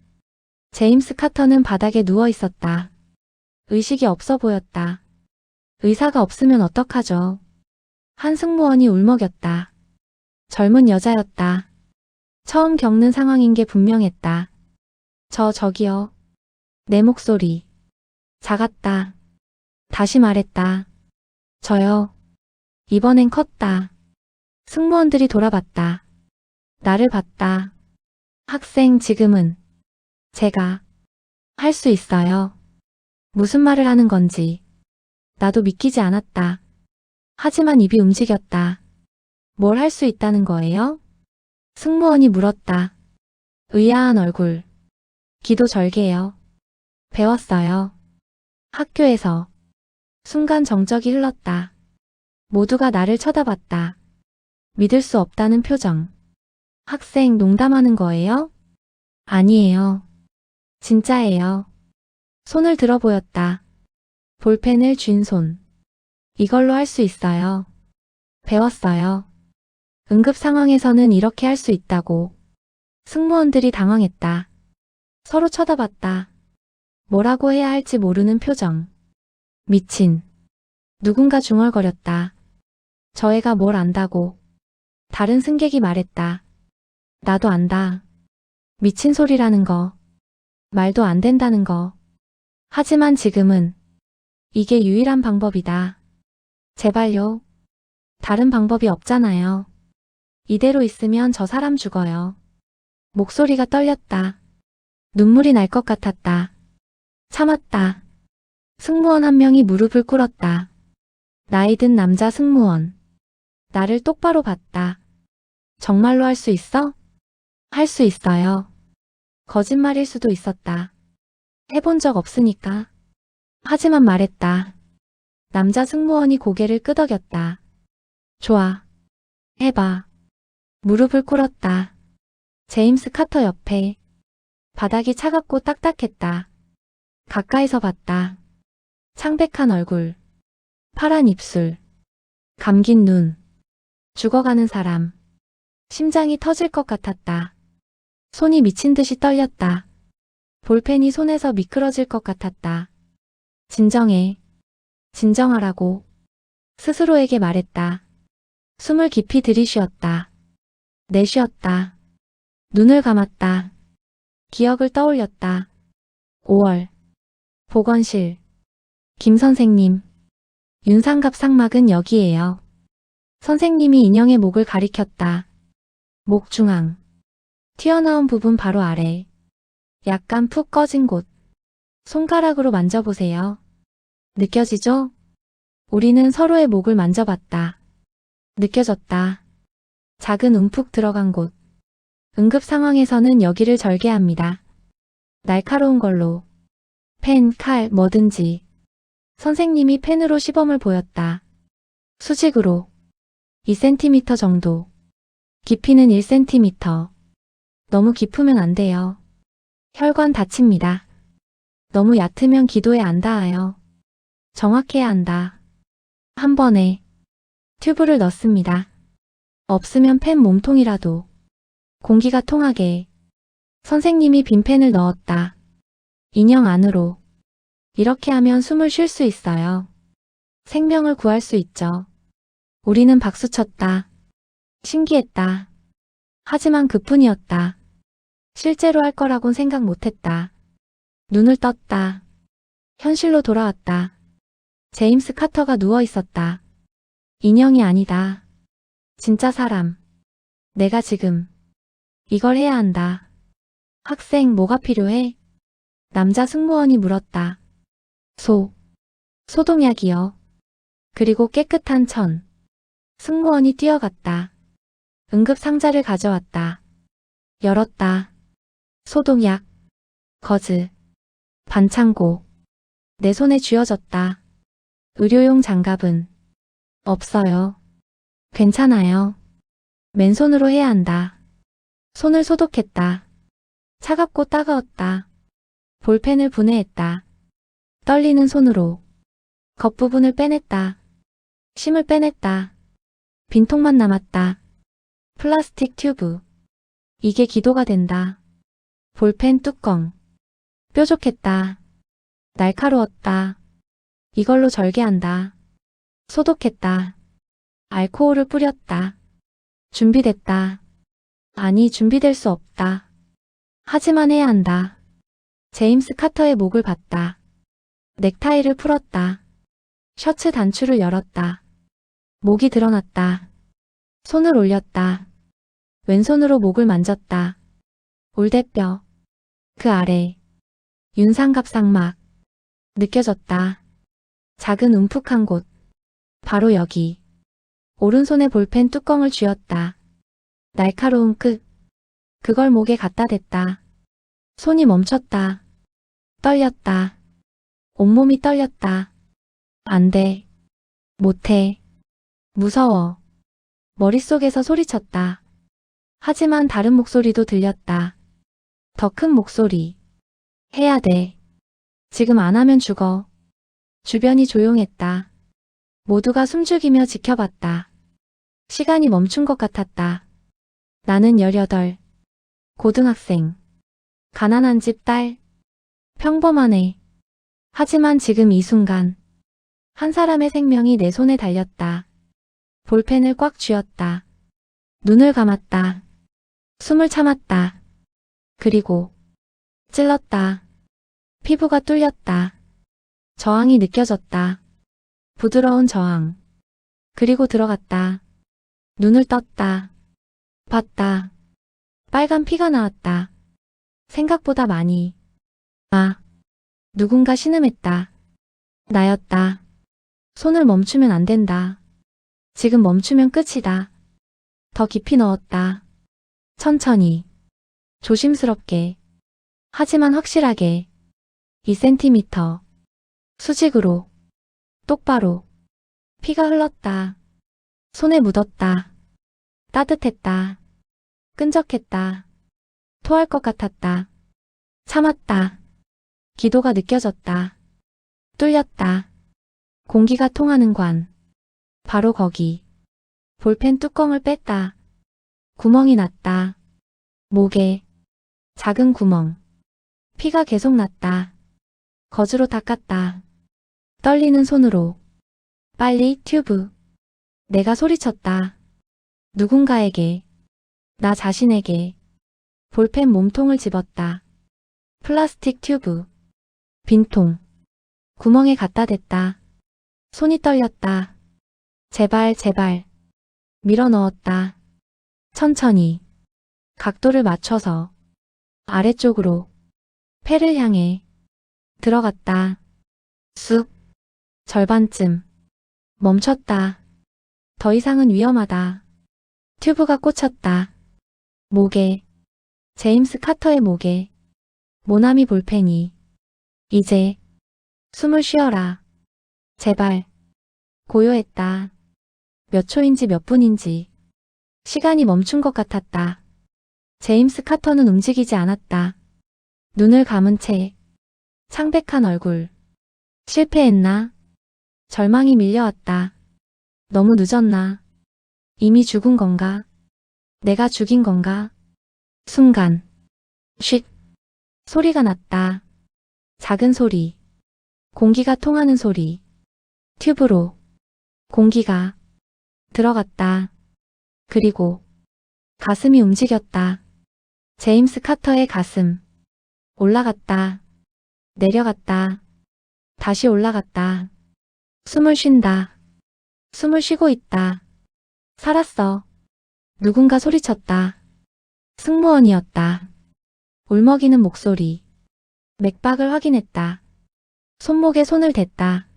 제임스 카터는 바닥에 누워 있었다. 의식이 없어 보였다. 의사가 없으면 어떡하죠? 한 승무원이 울먹였다. 젊은 여자였다. 처음 겪는 상황인 게 분명했다. 저기요. 내 목소리. 작았다. 다시 말했다. 저요. 이번엔 컸다. 승무원들이 돌아봤다. 나를 봤다. 학생 지금은 제가 할 수 있어요. 무슨 말을 하는 건지 나도 믿기지 않았다. 하지만 입이 움직였다. 뭘 할 수 있다는 거예요? 승무원이 물었다. 의아한 얼굴. 기도 절개요. 배웠어요. 학교에서. 순간 정적이 흘렀다. 모두가 나를 쳐다봤다. 믿을 수 없다는 표정. 학생 농담하는 거예요? 아니에요. 진짜예요. 손을 들어 보였다. 볼펜을 쥔 손. 이걸로 할 수 있어요. 배웠어요. 응급 상황에서는 이렇게 할 수 있다고. 승무원들이 당황했다. 서로 쳐다봤다. 뭐라고 해야 할지 모르는 표정. 미친. 누군가 중얼거렸다. 저 애가 뭘 안다고. 다른 승객이 말했다. 나도 안다. 미친 소리라는 거. 말도 안 된다는 거. 하지만 지금은 이게 유일한 방법이다. 제발요. 다른 방법이 없잖아요. 이대로 있으면 저 사람 죽어요. 목소리가 떨렸다. 눈물이 날 것 같았다. 참았다. 승무원 한 명이 무릎을 꿇었다. 나이 든 남자 승무원. 나를 똑바로 봤다. 정말로 할 수 있어? 할 수 있어요. 거짓말일 수도 있었다. 해본 적 없으니까. 하지만 말했다. 남자 승무원이 고개를 끄덕였다. 좋아. 해봐. 무릎을 꿇었다. 제임스 카터 옆에. 바닥이 차갑고 딱딱했다. 가까이서 봤다. 창백한 얼굴. 파란 입술. 감긴 눈. 죽어가는 사람. 심장이 터질 것 같았다. 손이 미친 듯이 떨렸다. 볼펜이 손에서 미끄러질 것 같았다. 진정해. 진정하라고. 스스로에게 말했다. 숨을 깊이 들이쉬었다. 내쉬었다. 눈을 감았다. 기억을 떠올렸다. 5월. 보건실. 김 선생님. 윤상갑 상막은 여기에요. 선생님이 인형의 목을 가리켰다. 목 중앙. 튀어나온 부분 바로 아래. 약간 푹 꺼진 곳. 손가락으로 만져보세요. 느껴지죠? 우리는 서로의 목을 만져봤다. 느껴졌다. 작은 움푹 들어간 곳. 응급 상황에서는 여기를 절개합니다. 날카로운 걸로. 펜, 칼, 뭐든지. 선생님이 펜으로 시범을 보였다. 수직으로. 2cm 정도. 깊이는 1cm. 너무 깊으면 안 돼요. 혈관 다칩니다. 너무 얕으면 기도에 안 닿아요. 정확해야 한다. 한 번에. 튜브를 넣습니다. 없으면 펜 몸통이라도. 공기가 통하게. 선생님이 빈 펜을 넣었다. 인형 안으로. 이렇게 하면 숨을 쉴 수 있어요. 생명을 구할 수 있죠. 우리는 박수쳤다. 신기했다. 하지만 그뿐이었다. 실제로 할 거라곤 생각 못했다. 눈을 떴다. 현실로 돌아왔다. 제임스 카터가 누워 있었다. 인형이 아니다. 진짜 사람. 내가 지금 이걸 해야 한다. 학생, 뭐가 필요해? 남자 승무원이 물었다. 소독약이요. 그리고 깨끗한 천. 승무원이 뛰어갔다. 응급 상자를 가져왔다. 열었다. 소독약. 거즈. 반창고. 내 손에 쥐어졌다. 의료용 장갑은 없어요. 괜찮아요. 맨손으로 해야 한다. 손을 소독했다. 차갑고 따가웠다. 볼펜을 분해했다. 떨리는 손으로 겉부분을 빼냈다. 심을 빼냈다. 빈통만 남았다. 플라스틱 튜브. 이게 기도가 된다. 볼펜 뚜껑. 뾰족했다. 날카로웠다. 이걸로 절개한다. 소독했다. 알코올을 뿌렸다. 준비됐다. 아니, 준비될 수 없다. 하지만 해야 한다. 제임스 카터의 목을 봤다. 넥타이를 풀었다. 셔츠 단추를 열었다. 목이 드러났다. 손을 올렸다. 왼손으로 목을 만졌다. 올대뼈. 그 아래. 윤상갑 상막. 느껴졌다. 작은 움푹한 곳. 바로 여기. 오른손에 볼펜 뚜껑을 쥐었다. 날카로운 끝. 그걸 목에 갖다 댔다. 손이 멈췄다. 떨렸다. 온몸이 떨렸다. 안 돼. 못해. 무서워. 머릿속에서 소리쳤다. 하지만 다른 목소리도 들렸다. 더 큰 목소리. 해야 돼. 지금 안 하면 죽어. 주변이 조용했다. 모두가 숨죽이며 지켜봤다. 시간이 멈춘 것 같았다. 나는 18. 고등학생. 가난한 집 딸. 평범하네. 하지만 지금 이 순간 한 사람의 생명이 내 손에 달렸다. 볼펜을 꽉 쥐었다. 눈을 감았다. 숨을 참았다. 그리고 찔렀다. 피부가 뚫렸다. 저항이 느껴졌다. 부드러운 저항. 그리고 들어갔다. 눈을 떴다. 봤다. 빨간 피가 나왔다. 생각보다 많이. 누군가 신음했다. 나였다. 손을 멈추면 안 된다. 지금 멈추면 끝이다. 더 깊이 넣었다. 천천히. 조심스럽게. 하지만 확실하게 2cm 수직으로 똑바로 피가 흘렀다. 손에 묻었다. 따뜻했다. 끈적했다. 토할 것 같았다. 참았다. 기도가 느껴졌다. 뚫렸다. 공기가 통하는 관. 바로 거기. 볼펜 뚜껑을 뺐다. 구멍이 났다. 목에 작은 구멍. 피가 계속 났다. 거즈로 닦았다. 떨리는 손으로. 빨리 튜브. 내가 소리쳤다. 누군가에게. 나 자신에게. 볼펜 몸통을 집었다. 플라스틱 튜브. 빈통. 구멍에 갖다 댔다. 손이 떨렸다. 제발 제발. 밀어 넣었다. 천천히. 각도를 맞춰서. 아래쪽으로. 폐를 향해. 들어갔다. 쑥. 절반쯤. 멈췄다. 더 이상은 위험하다. 튜브가 꽂혔다. 목에. 제임스 카터의 목에. 모나미 볼펜이. 이제. 숨을 쉬어라. 제발. 고요했다. 몇 초인지 몇 분인지. 시간이 멈춘 것 같았다. 제임스 카터는 움직이지 않았다. 눈을 감은 채. 창백한 얼굴. 실패했나? 절망이 밀려왔다. 너무 늦었나? 이미 죽은 건가? 내가 죽인 건가? 순간. 쉿. 소리가 났다. 작은 소리. 공기가 통하는 소리. 튜브로. 공기가. 들어갔다. 그리고. 가슴이 움직였다. 제임스 카터의 가슴. 올라갔다. 내려갔다. 다시 올라갔다. 숨을 쉰다. 숨을 쉬고 있다. 살았어. 누군가 소리쳤다. 승무원이었다. 울먹이는 목소리. 맥박을 확인했다. 손목에 손을 댔다.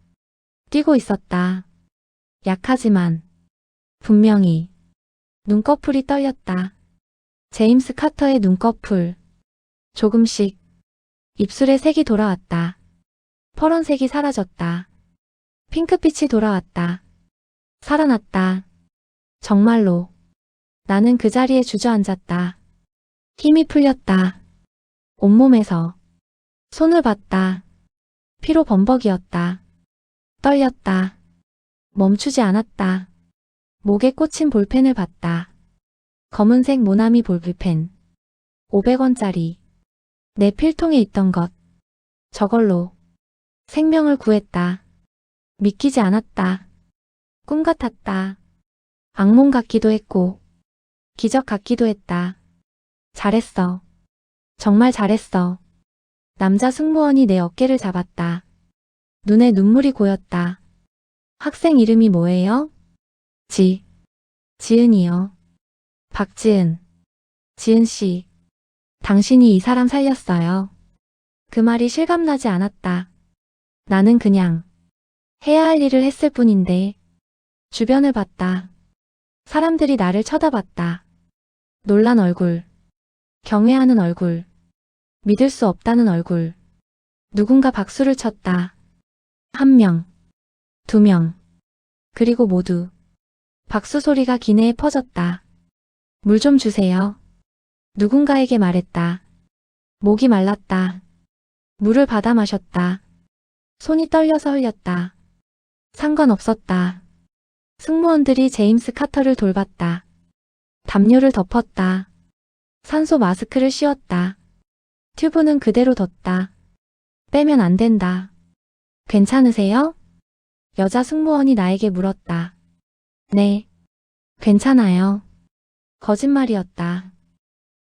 뛰고 있었다. 약하지만 분명히. 눈꺼풀이 떨렸다. 제임스 카터의 눈꺼풀. 조금씩. 입술에 색이 돌아왔다. 퍼런색이 사라졌다. 핑크빛이 돌아왔다. 살아났다. 정말로. 나는 그 자리에 주저앉았다. 힘이 풀렸다. 온몸에서. 손을 봤다. 피로 범벅이었다. 떨렸다. 멈추지 않았다. 목에 꽂힌 볼펜을 봤다. 검은색 모나미 볼펜. 500원짜리. 내 필통에 있던 것. 저걸로. 생명을 구했다. 믿기지 않았다. 꿈 같았다. 악몽 같기도 했고. 기적 같기도 했다. 잘했어. 정말 잘했어. 남자 승무원이 내 어깨를 잡았다. 눈에 눈물이 고였다. 학생 이름이 뭐예요? 지은이요. 박지은. 지은씨. 당신이 이 사람 살렸어요. 그 말이 실감나지 않았다. 나는 그냥 해야 할 일을 했을 뿐인데. 주변을 봤다. 사람들이 나를 쳐다봤다. 놀란 얼굴. 경외하는 얼굴. 믿을 수 없다는 얼굴. 누군가 박수를 쳤다. 1명. 2명. 그리고 모두. 박수 소리가 기내에 퍼졌다. 물 좀 주세요. 누군가에게 말했다. 목이 말랐다. 물을 받아 마셨다. 손이 떨려서 흘렸다. 상관없었다. 승무원들이 제임스 카터를 돌봤다. 담요를 덮었다. 산소 마스크를 씌웠다. 튜브는 그대로 뒀다. 빼면 안 된다. 괜찮으세요? 여자 승무원이 나에게 물었다. 네. 괜찮아요. 거짓말이었다.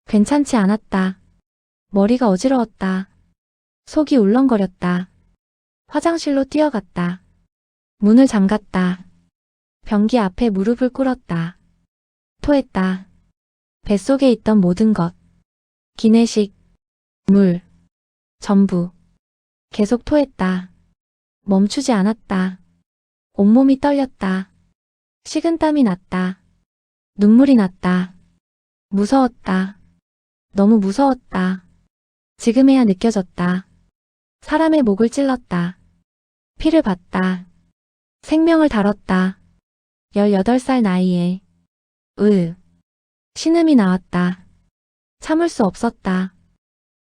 괜찮지 않았다. 머리가 어지러웠다. 속이 울렁거렸다. 화장실로 뛰어갔다. 문을 잠갔다. 변기 앞에 무릎을 꿇었다. 토했다. 뱃속에 있던 모든 것. 기내식, 물, 전부. 계속 토했다. 멈추지 않았다. 온몸이 떨렸다. 식은땀이 났다. 눈물이 났다. 무서웠다. 너무 무서웠다. 지금에야 느껴졌다. 사람의 목을 찔렀다. 피를 봤다. 생명을 다뤘다. 18살 나이에. 신음이 나왔다. 참을 수 없었다.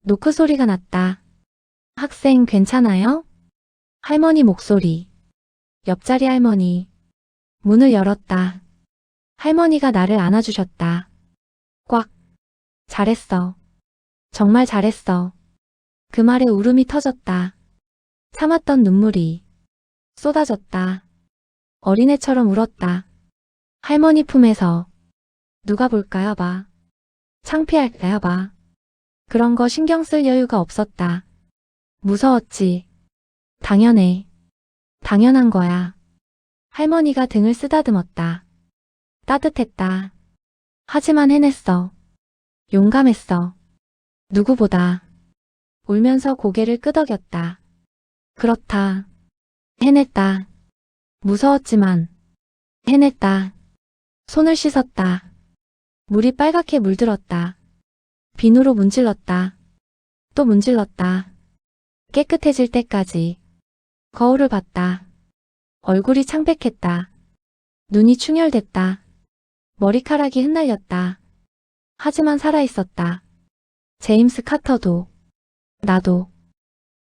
노크 소리가 났다. 학생 괜찮아요? 할머니 목소리. 옆자리 할머니. 문을 열었다. 할머니가 나를 안아주셨다. 꽉. 잘했어. 정말 잘했어. 그 말에 울음이 터졌다. 참았던 눈물이 쏟아졌다. 어린애처럼 울었다. 할머니 품에서 누가 볼까요 봐. 창피할까요 봐. 그런 거 신경 쓸 여유가 없었다. 무서웠지. 당연해. 당연한 거야. 할머니가 등을 쓰다듬었다. 따뜻했다. 하지만 해냈어. 용감했어. 누구보다. 울면서 고개를 끄덕였다. 그렇다. 해냈다. 무서웠지만 해냈다. 손을 씻었다. 물이 빨갛게 물들었다. 비누로 문질렀다. 또 문질렀다. 깨끗해질 때까지. 거울을 봤다. 얼굴이 창백했다. 눈이 충혈됐다. 머리카락이 흩날렸다. 하지만 살아있었다. 제임스 카터도, 나도,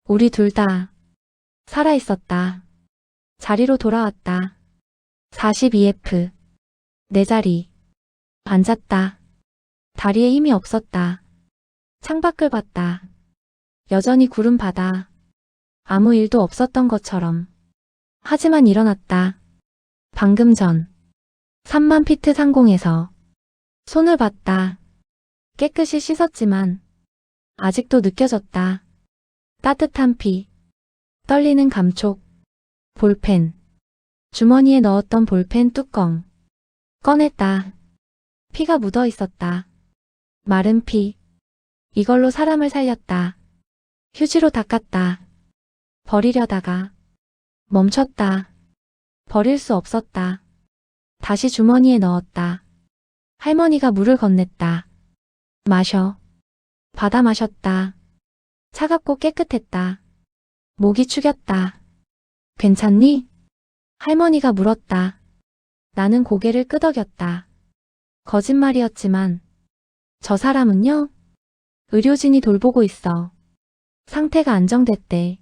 우리 둘 다 살아있었다. 자리로 돌아왔다. 42F. 내 자리. 앉았다. 다리에 힘이 없었다. 창밖을 봤다. 여전히 구름 바다. 아무 일도 없었던 것처럼. 하지만 일어났다. 방금 전 3만 피트 상공에서 손을 봤다. 깨끗이 씻었지만 아직도 느껴졌다. 따뜻한 피, 떨리는 감촉, 볼펜, 주머니에 넣었던 볼펜 뚜껑. 꺼냈다. 피가 묻어 있었다. 마른 피. 이걸로 사람을 살렸다. 휴지로 닦았다. 버리려다가 멈췄다. 버릴 수 없었다. 다시 주머니에 넣었다. 할머니가 물을 건넸다. 마셔. 받아 마셨다. 차갑고 깨끗했다. 목이 축였다. 괜찮니? 할머니가 물었다. 나는 고개를 끄덕였다. 거짓말이었지만 저 사람은요? 의료진이 돌보고 있어. 상태가 안정됐대.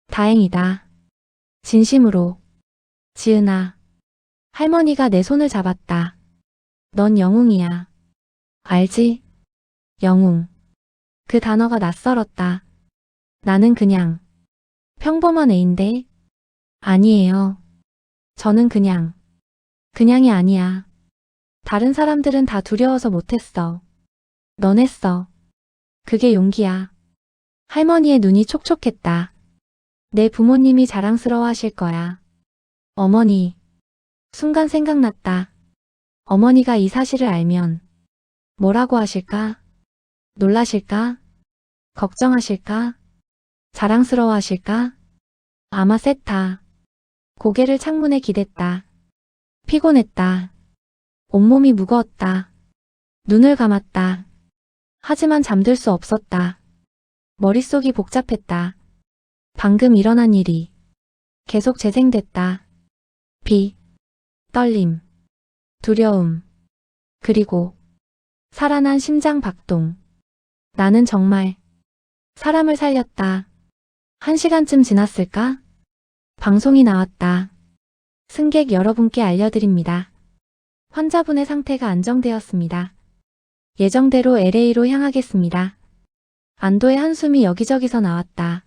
다행이다. 진심으로. 지은아. 할머니가 내 손을 잡았다. 넌 영웅이야. 알지? 영웅. 그 단어가 낯설었다. 나는 그냥 평범한 애인데. 아니에요. 저는 그냥이 아니야. 다른 사람들은 다 두려워서 못했어. 넌 했어. 그게 용기야. 할머니의 눈이 촉촉했다. 내 부모님이 자랑스러워하실 거야. 어머니. 순간 생각났다. 어머니가 이 사실을 알면 뭐라고 하실까? 놀라실까? 걱정하실까? 자랑스러워하실까? 아마 셋다. 고개를 창문에 기댔다. 피곤했다. 온몸이 무거웠다. 눈을 감았다. 하지만 잠들 수 없었다. 머릿속이 복잡했다. 방금 일어난 일이 계속 재생됐다. 비, 떨림, 두려움, 그리고 살아난 심장 박동. 나는 정말 사람을 살렸다. 1시간쯤 지났을까? 방송이 나왔다. 승객 여러분께 알려드립니다. 환자분의 상태가 안정되었습니다. 예정대로 LA로 향하겠습니다. 안도의 한숨이 여기저기서 나왔다.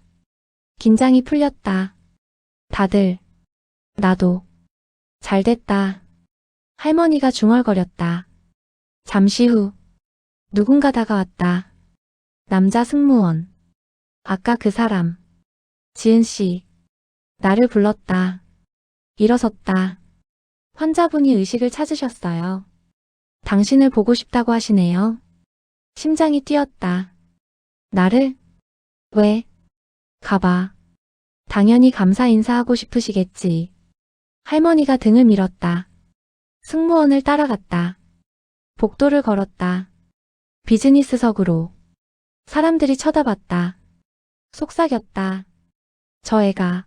긴장이 풀렸다. 다들, 나도, 잘됐다. 할머니가 중얼거렸다. 잠시 후, 누군가 다가왔다. 남자 승무원. 아까 그 사람. 지은 씨. 나를 불렀다. 일어섰다. 환자분이 의식을 찾으셨어요. 당신을 보고 싶다고 하시네요. 심장이 뛰었다. 나를? 왜? 가봐. 당연히 감사 인사하고 싶으시겠지. 할머니가 등을 밀었다. 승무원을 따라갔다. 복도를 걸었다. 비즈니스석으로. 사람들이 쳐다봤다. 속삭였다. 저 애가.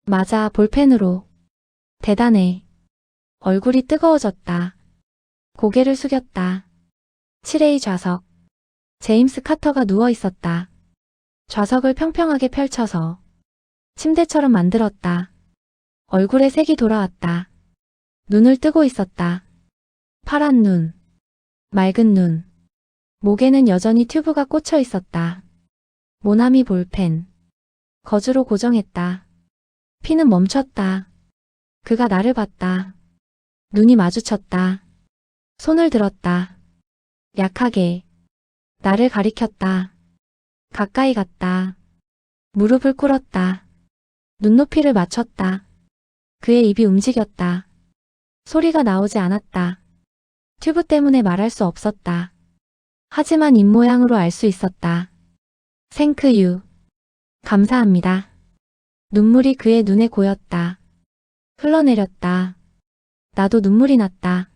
맞아, 볼펜으로. 대단해. 얼굴이 뜨거워졌다. 고개를 숙였다. 7A 좌석. 제임스 카터가 누워 있었다. 좌석을 평평하게 펼쳐서 침대처럼 만들었다. 얼굴에 색이 돌아왔다. 눈을 뜨고 있었다. 파란 눈. 맑은 눈. 목에는 여전히 튜브가 꽂혀 있었다. 모나미 볼펜. 거즈로 고정했다. 피는 멈췄다. 그가 나를 봤다. 눈이 마주쳤다. 손을 들었다. 약하게. 나를 가리켰다. 가까이 갔다. 무릎을 꿇었다. 눈높이를 맞췄다. 그의 입이 움직였다. 소리가 나오지 않았다. 튜브 때문에 말할 수 없었다. 하지만 입모양으로 알 수 있었다. 생크유. 감사합니다. 눈물이 그의 눈에 고였다. 흘러내렸다. 나도 눈물이 났다.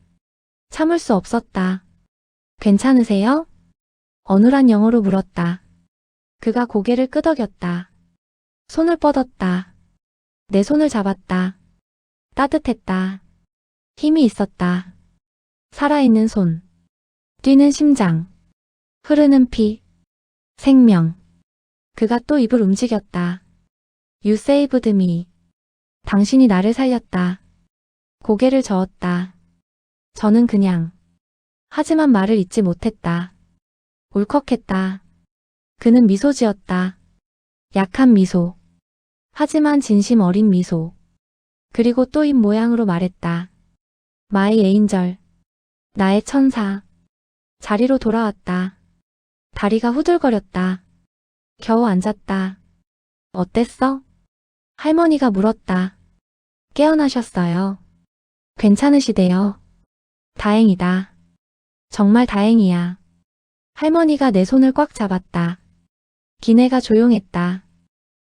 참을 수 없었다. 괜찮으세요? 어눌한 영어로 물었다. 그가 고개를 끄덕였다. 손을 뻗었다. 내 손을 잡았다. 따뜻했다. 힘이 있었다. 살아있는 손. 뛰는 심장. 흐르는 피. 생명. 그가 또 입을 움직였다. You saved me. 당신이 나를 살렸다. 고개를 저었다. 저는 그냥. 하지만 말을 잇지 못했다. 울컥했다. 그는 미소 지었다. 약한 미소. 하지만 진심 어린 미소. 그리고 또 입 모양으로 말했다. 마이 에인절. 나의 천사. 자리로 돌아왔다. 다리가 후들거렸다. 겨우 앉았다. 어땠어? 할머니가 물었다. 깨어나셨어요. 괜찮으시대요. 다행이다. 정말 다행이야. 할머니가 내 손을 꽉 잡았다. 기내가 조용했다.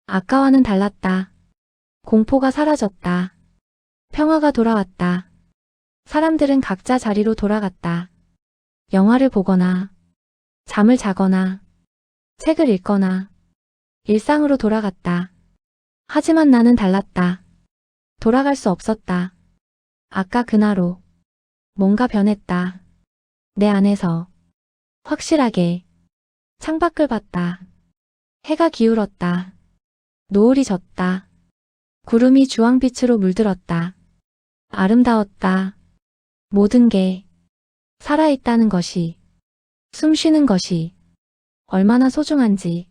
아까와는 달랐다. 공포가 사라졌다. 평화가 돌아왔다. 사람들은 각자 자리로 돌아갔다. 영화를 보거나, 잠을 자거나, 책을 읽거나, 일상으로 돌아갔다. 하지만 나는 달랐다. 돌아갈 수 없었다. 아까 그나로 뭔가 변했다. 내 안에서 확실하게 창밖을 봤다. 해가 기울었다. 노을이 졌다. 구름이 주황빛으로 물들었다. 아름다웠다. 모든 게 살아있다는 것이, 숨 쉬는 것이 얼마나 소중한지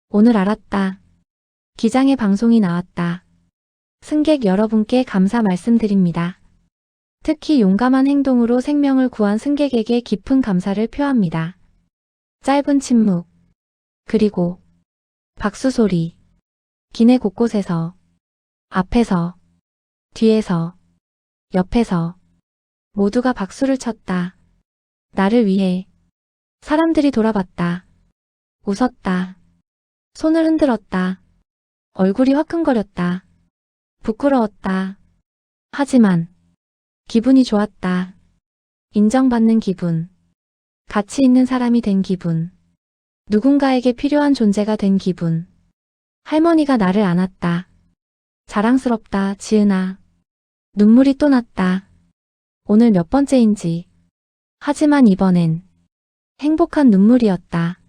오늘 알았다. 기장의 방송이 나왔다. 승객 여러분께 감사 말씀드립니다. 특히 용감한 행동으로 생명을 구한 승객에게 깊은 감사를 표합니다. 짧은 침묵. 그리고 박수 소리. 기내 곳곳에서, 앞에서, 뒤에서, 옆에서 모두가 박수를 쳤다. 나를 위해. 사람들이 돌아봤다. 웃었다. 손을 흔들었다. 얼굴이 화끈거렸다. 부끄러웠다. 하지만 기분이 좋았다. 인정받는 기분. 가치 있는 사람이 된 기분. 누군가에게 필요한 존재가 된 기분. 할머니가 나를 안았다. 자랑스럽다, 지은아. 눈물이 또 났다. 오늘 몇 번째인지. 하지만 이번엔 행복한 눈물이었다.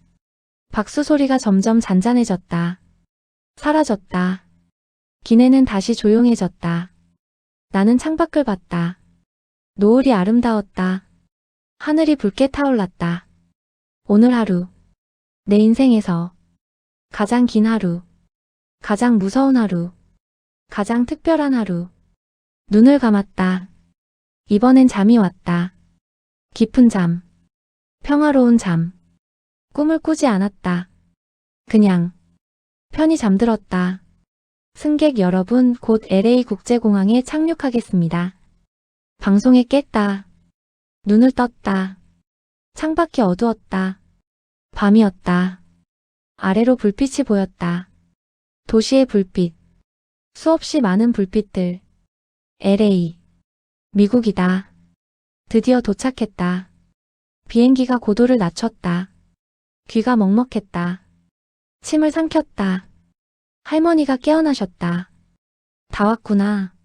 박수 소리가 점점 잔잔해졌다. 사라졌다. 기내는 다시 조용해졌다. 나는 창밖을 봤다. 노을이 아름다웠다. 하늘이 붉게 타올랐다. 오늘 하루. 내 인생에서 가장 긴 하루. 가장 무서운 하루. 가장 특별한 하루. 눈을 감았다. 이번엔 잠이 왔다. 깊은 잠. 평화로운 잠. 꿈을 꾸지 않았다. 그냥 편히 잠들었다. 승객 여러분, 곧 LA 국제공항에 착륙하겠습니다. 방송에 깼다. 눈을 떴다. 창밖이 어두웠다. 밤이었다. 아래로 불빛이 보였다. 도시의 불빛. 수없이 많은 불빛들. LA. 미국이다. 드디어 도착했다. 비행기가 고도를 낮췄다. 귀가 먹먹했다. 침을 삼켰다. 할머니가 깨어나셨다. 다 왔구나.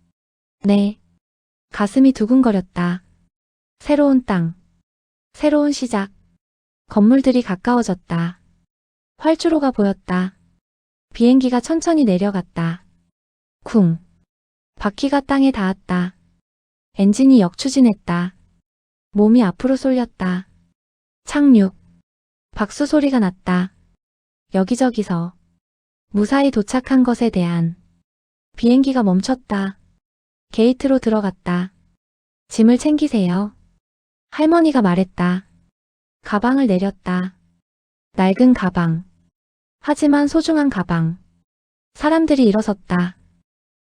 네. 가슴이 두근거렸다. 새로운 땅. 새로운 시작. 건물들이 가까워졌다. 활주로가 보였다. 비행기가 천천히 내려갔다. 쿵. 바퀴가 땅에 닿았다. 엔진이 역추진했다. 몸이 앞으로 쏠렸다. 착륙. 박수 소리가 났다. 여기저기서 무사히 도착한 것에 대한 비행기가 멈췄다. 게이트로 들어갔다. 짐을 챙기세요. 할머니가 말했다. 가방을 내렸다. 낡은 가방. 하지만 소중한 가방. 사람들이 일어섰다.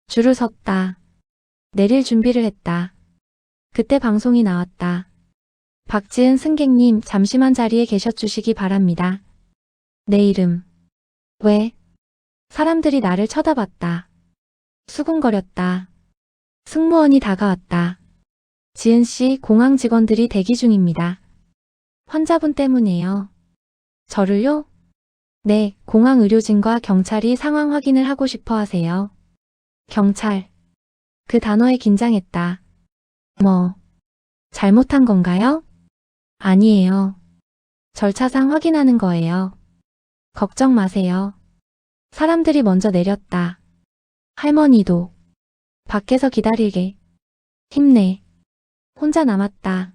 줄을 섰다. 내릴 준비를 했다. 그때 방송이 나왔다. 박지은 승객님, 잠시만 자리에 계셔주시기 바랍니다. 내 이름. 왜? 사람들이 나를 쳐다봤다. 수군거렸다. 승무원이 다가왔다. 지은 씨, 공항 직원들이 대기 중입니다. 환자분 때문에요. 저를요? 네, 공항 의료진과 경찰이 상황 확인을 하고 싶어 하세요. 경찰. 그 단어에 긴장했다. 뭐, 잘못한 건가요? 아니에요. 절차상 확인하는 거예요. 걱정 마세요. 사람들이 먼저 내렸다. 할머니도 밖에서 기다리게. 힘내. 혼자 남았다.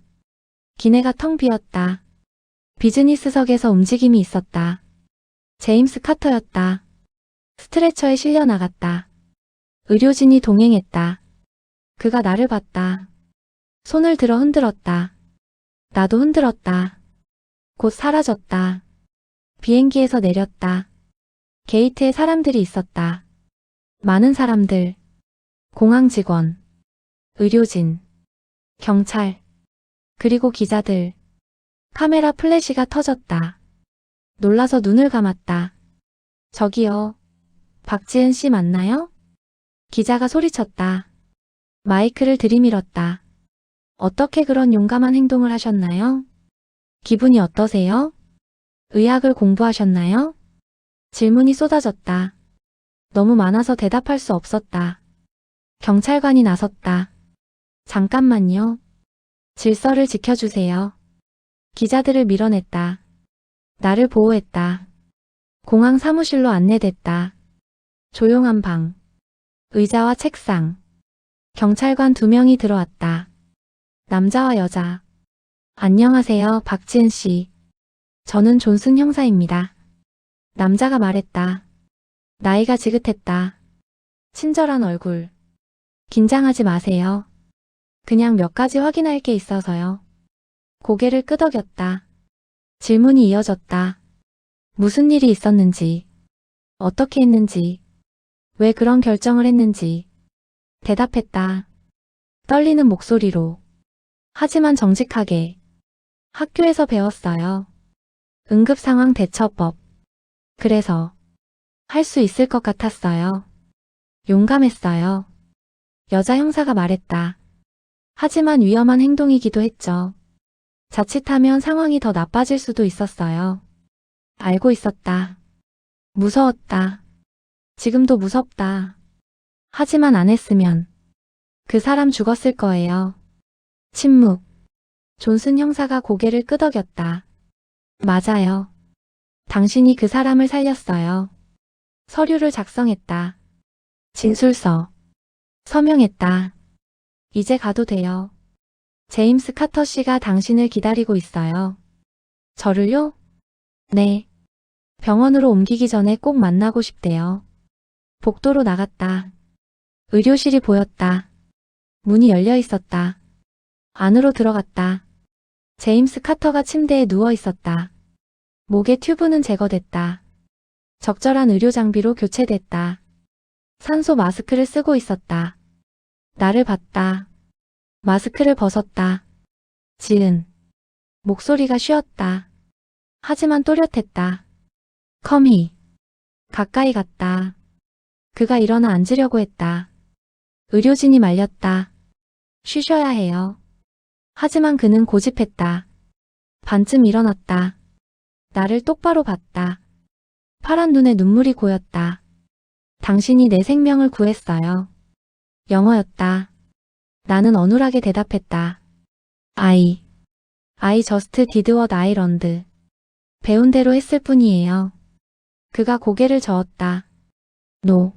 기내가 텅 비었다. 비즈니스석에서 움직임이 있었다. 제임스 카터였다. 스트레처에 실려 나갔다. 의료진이 동행했다. 그가 나를 봤다. 손을 들어 흔들었다. 나도 흔들었다. 곧 사라졌다. 비행기에서 내렸다. 게이트에 사람들이 있었다. 많은 사람들. 공항 직원, 의료진, 경찰, 그리고 기자들. 카메라 플래시가 터졌다. 놀라서 눈을 감았다. 저기요. 박지은 씨 맞나요? 기자가 소리쳤다. 마이크를 들이밀었다. 어떻게 그런 용감한 행동을 하셨나요? 기분이 어떠세요? 의학을 공부하셨나요? 질문이 쏟아졌다. 너무 많아서 대답할 수 없었다. 경찰관이 나섰다. 잠깐만요. 질서를 지켜주세요. 기자들을 밀어냈다. 나를 보호했다. 공항 사무실로 안내됐다. 조용한 방. 의자와 책상. 경찰관 2명이 들어왔다. 남자와 여자. 안녕하세요, 박지은 씨. 저는 존슨 형사입니다. 남자가 말했다. 나이가 지긋했다. 친절한 얼굴. 긴장하지 마세요. 그냥 몇 가지 확인할 게 있어서요. 고개를 끄덕였다. 질문이 이어졌다. 무슨 일이 있었는지, 어떻게 했는지, 왜 그런 결정을 했는지. 대답했다. 떨리는 목소리로. 하지만 정직하게. 학교에서 배웠어요. 응급상황 대처법. 그래서 할 수 있을 것 같았어요. 용감했어요. 여자 형사가 말했다. 하지만 위험한 행동이기도 했죠. 자칫하면 상황이 더 나빠질 수도 있었어요. 알고 있었다. 무서웠다. 지금도 무섭다. 하지만 안 했으면 그 사람 죽었을 거예요. 침묵. 존슨 형사가 고개를 끄덕였다. 맞아요. 당신이 그 사람을 살렸어요. 서류를 작성했다. 진술서. 서명했다. 이제 가도 돼요. 제임스 카터 씨가 당신을 기다리고 있어요. 저를요? 네. 병원으로 옮기기 전에 꼭 만나고 싶대요. 복도로 나갔다. 의료실이 보였다. 문이 열려 있었다. 안으로 들어갔다. 제임스 카터가 침대에 누워 있었다. 목의 튜브는 제거됐다. 적절한 의료 장비로 교체됐다. 산소 마스크를 쓰고 있었다. 나를 봤다. 마스크를 벗었다. 지은. 목소리가 쉬었다. 하지만 또렷했다. 커미. 가까이 갔다. 그가 일어나 앉으려고 했다. 의료진이 말렸다. 쉬셔야 해요. 하지만 그는 고집했다. 반쯤 일어났다. 나를 똑바로 봤다. 파란 눈에 눈물이 고였다. 당신이 내 생명을 구했어요. 영어였다. 나는 어눌하게 대답했다. I just did what I learned. 배운 대로 했을 뿐이에요. 그가 고개를 저었다. No.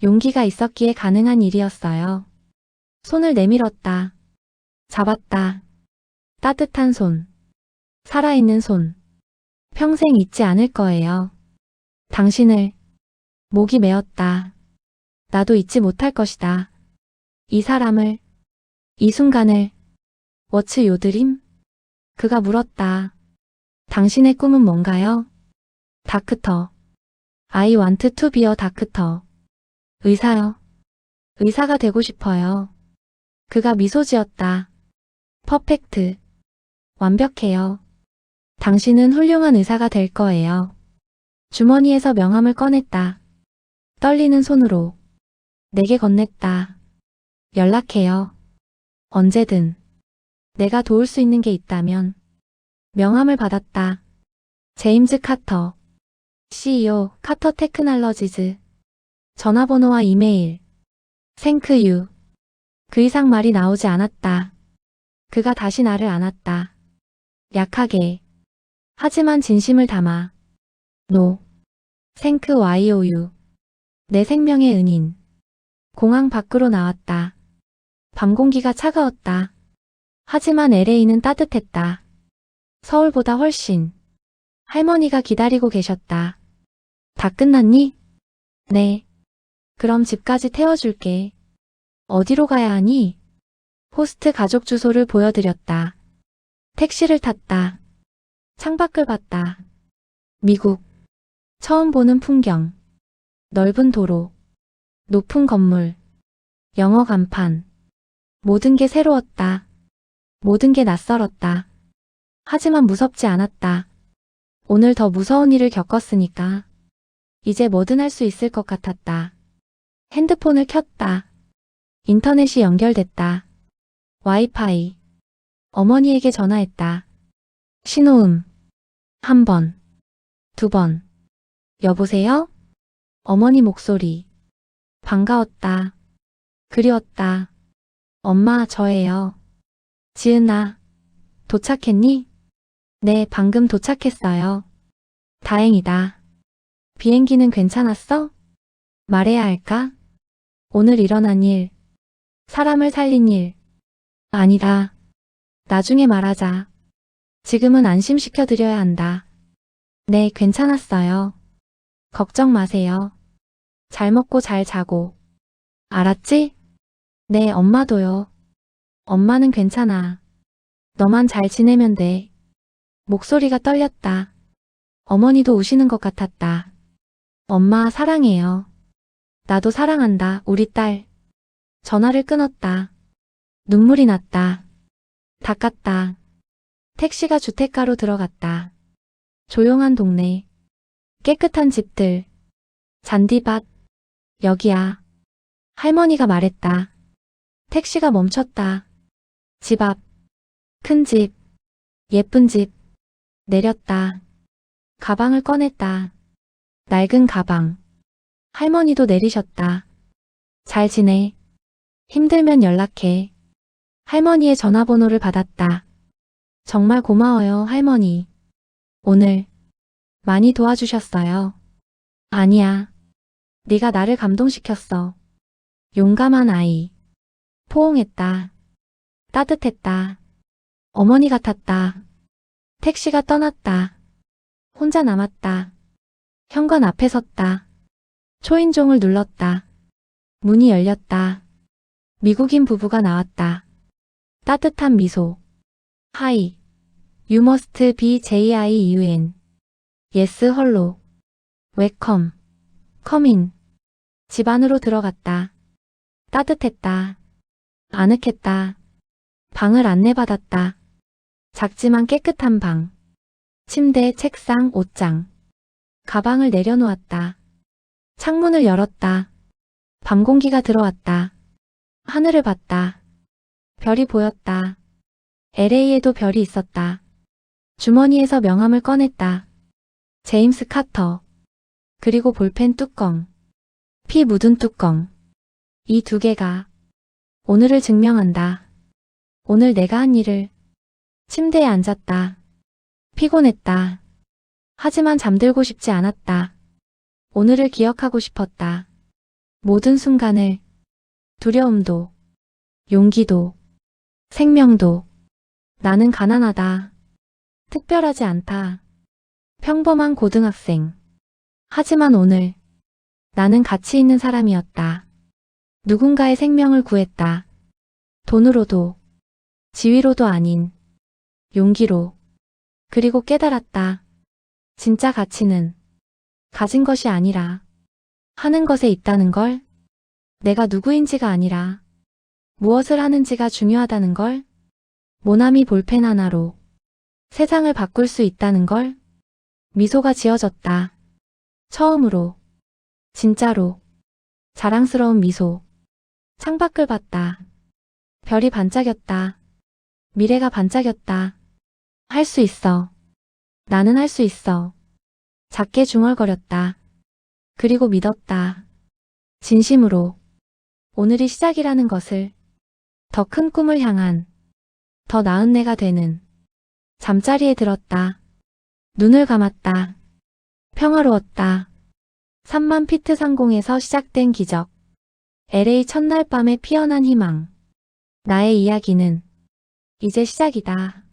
용기가 있었기에 가능한 일이었어요. 손을 내밀었다. 잡았다. 따뜻한 손. 살아있는 손. 평생 잊지 않을 거예요. 당신을. 목이 메었다. 나도 잊지 못할 것이다. 이 사람을. 이 순간을. What's your dream? 그가 물었다. 당신의 꿈은 뭔가요? 닥터. I want to be a doctor. 의사요. 의사가 되고 싶어요. 그가 미소 지었다. 퍼펙트. 완벽해요. 당신은 훌륭한 의사가 될 거예요. 주머니에서 명함을 꺼냈다. 떨리는 손으로. 내게 건넸다. 연락해요. 언제든. 내가 도울 수 있는 게 있다면. 명함을 받았다. 제임스 카터. CEO, 카터 테크놀로지즈. 전화번호와 이메일. 생크유. 그 이상 말이 나오지 않았다. 그가 다시 나를 안았다. 약하게. 하지만 진심을 담아. No. 생크 YOU. 내 생명의 은인. 공항 밖으로 나왔다. 밤 공기가 차가웠다. 하지만 LA는 따뜻했다. 서울보다 훨씬. 할머니가 기다리고 계셨다. 다 끝났니? 네. 그럼 집까지 태워줄게. 어디로 가야 하니? 호스트 가족 주소를 보여드렸다. 택시를 탔다. 창밖을 봤다. 미국. 처음 보는 풍경. 넓은 도로. 높은 건물. 영어 간판. 모든 게 새로웠다. 모든 게 낯설었다. 하지만 무섭지 않았다. 오늘 더 무서운 일을 겪었으니까. 이제 뭐든 할 수 있을 것 같았다. 핸드폰을 켰다. 인터넷이 연결됐다. 와이파이. 어머니에게 전화했다. 신호음. 1번. 2번. 여보세요? 어머니 목소리. 반가웠다. 그리웠다. 엄마, 저예요. 지은아. 도착했니? 네, 방금 도착했어요. 다행이다. 비행기는 괜찮았어? 말해야 할까? 오늘 일어난 일. 사람을 살린 일. 아니다. 나중에 말하자. 지금은 안심시켜드려야 한다. 네, 괜찮았어요. 걱정 마세요. 잘 먹고 잘 자고. 알았지? 네, 엄마도요. 엄마는 괜찮아. 너만 잘 지내면 돼. 목소리가 떨렸다. 어머니도 우시는 것 같았다. 엄마 사랑해요. 나도 사랑한다, 우리 딸. 전화를 끊었다. 눈물이 났다. 닦았다. 택시가 주택가로 들어갔다. 조용한 동네. 깨끗한 집들. 잔디밭. 여기야. 할머니가 말했다. 택시가 멈췄다. 집 앞. 큰 집. 예쁜 집. 내렸다. 가방을 꺼냈다. 낡은 가방. 할머니도 내리셨다. 잘 지내. 힘들면 연락해. 할머니의 전화번호를 받았다. 정말 고마워요, 할머니. 오늘 많이 도와주셨어요. 아니야. 네가 나를 감동시켰어. 용감한 아이. 포옹했다. 따뜻했다. 어머니 같았다. 택시가 떠났다. 혼자 남았다. 현관 앞에 섰다. 초인종을 눌렀다. 문이 열렸다. 미국인 부부가 나왔다. 따뜻한 미소. Hi. You must be Jiun. Yes, hello. Welcome. Come in. 집 안으로 들어갔다. 따뜻했다. 아늑했다. 방을 안내받았다. 작지만 깨끗한 방. 침대, 책상, 옷장. 가방을 내려놓았다. 창문을 열었다. 밤 공기가 들어왔다. 하늘을 봤다. 별이 보였다. LA에도 별이 있었다. 주머니에서 명함을 꺼냈다. 제임스 카터. 그리고 볼펜 뚜껑. 피 묻은 뚜껑. 이 두 개가 오늘을 증명한다. 오늘 내가 한 일을. 침대에 앉았다. 피곤했다. 하지만 잠들고 싶지 않았다. 오늘을 기억하고 싶었다. 모든 순간을. 두려움도, 용기도, 생명도. 나는 가난하다. 특별하지 않다. 평범한 고등학생. 하지만 오늘 나는 가치 있는 사람이었다. 누군가의 생명을 구했다. 돈으로도, 지위로도 아닌 용기로. 그리고 깨달았다. 진짜 가치는 가진 것이 아니라 하는 것에 있다는 걸. 내가 누구인지가 아니라 무엇을 하는지가 중요하다는 걸. 모나미 볼펜 하나로 세상을 바꿀 수 있다는 걸. 미소가 지어졌다. 처음으로, 진짜로, 자랑스러운 미소. 창밖을 봤다. 별이 반짝였다. 미래가 반짝였다. 할 수 있어. 나는 할 수 있어. 작게 중얼거렸다. 그리고 믿었다. 진심으로. 오늘이 시작이라는 것을. 더 큰 꿈을 향한, 더 나은 내가 되는. 잠자리에 들었다. 눈을 감았다. 평화로웠다. 3만 피트 상공에서 시작된 기적. LA 첫날 밤에 피어난 희망. 나의 이야기는 이제 시작이다.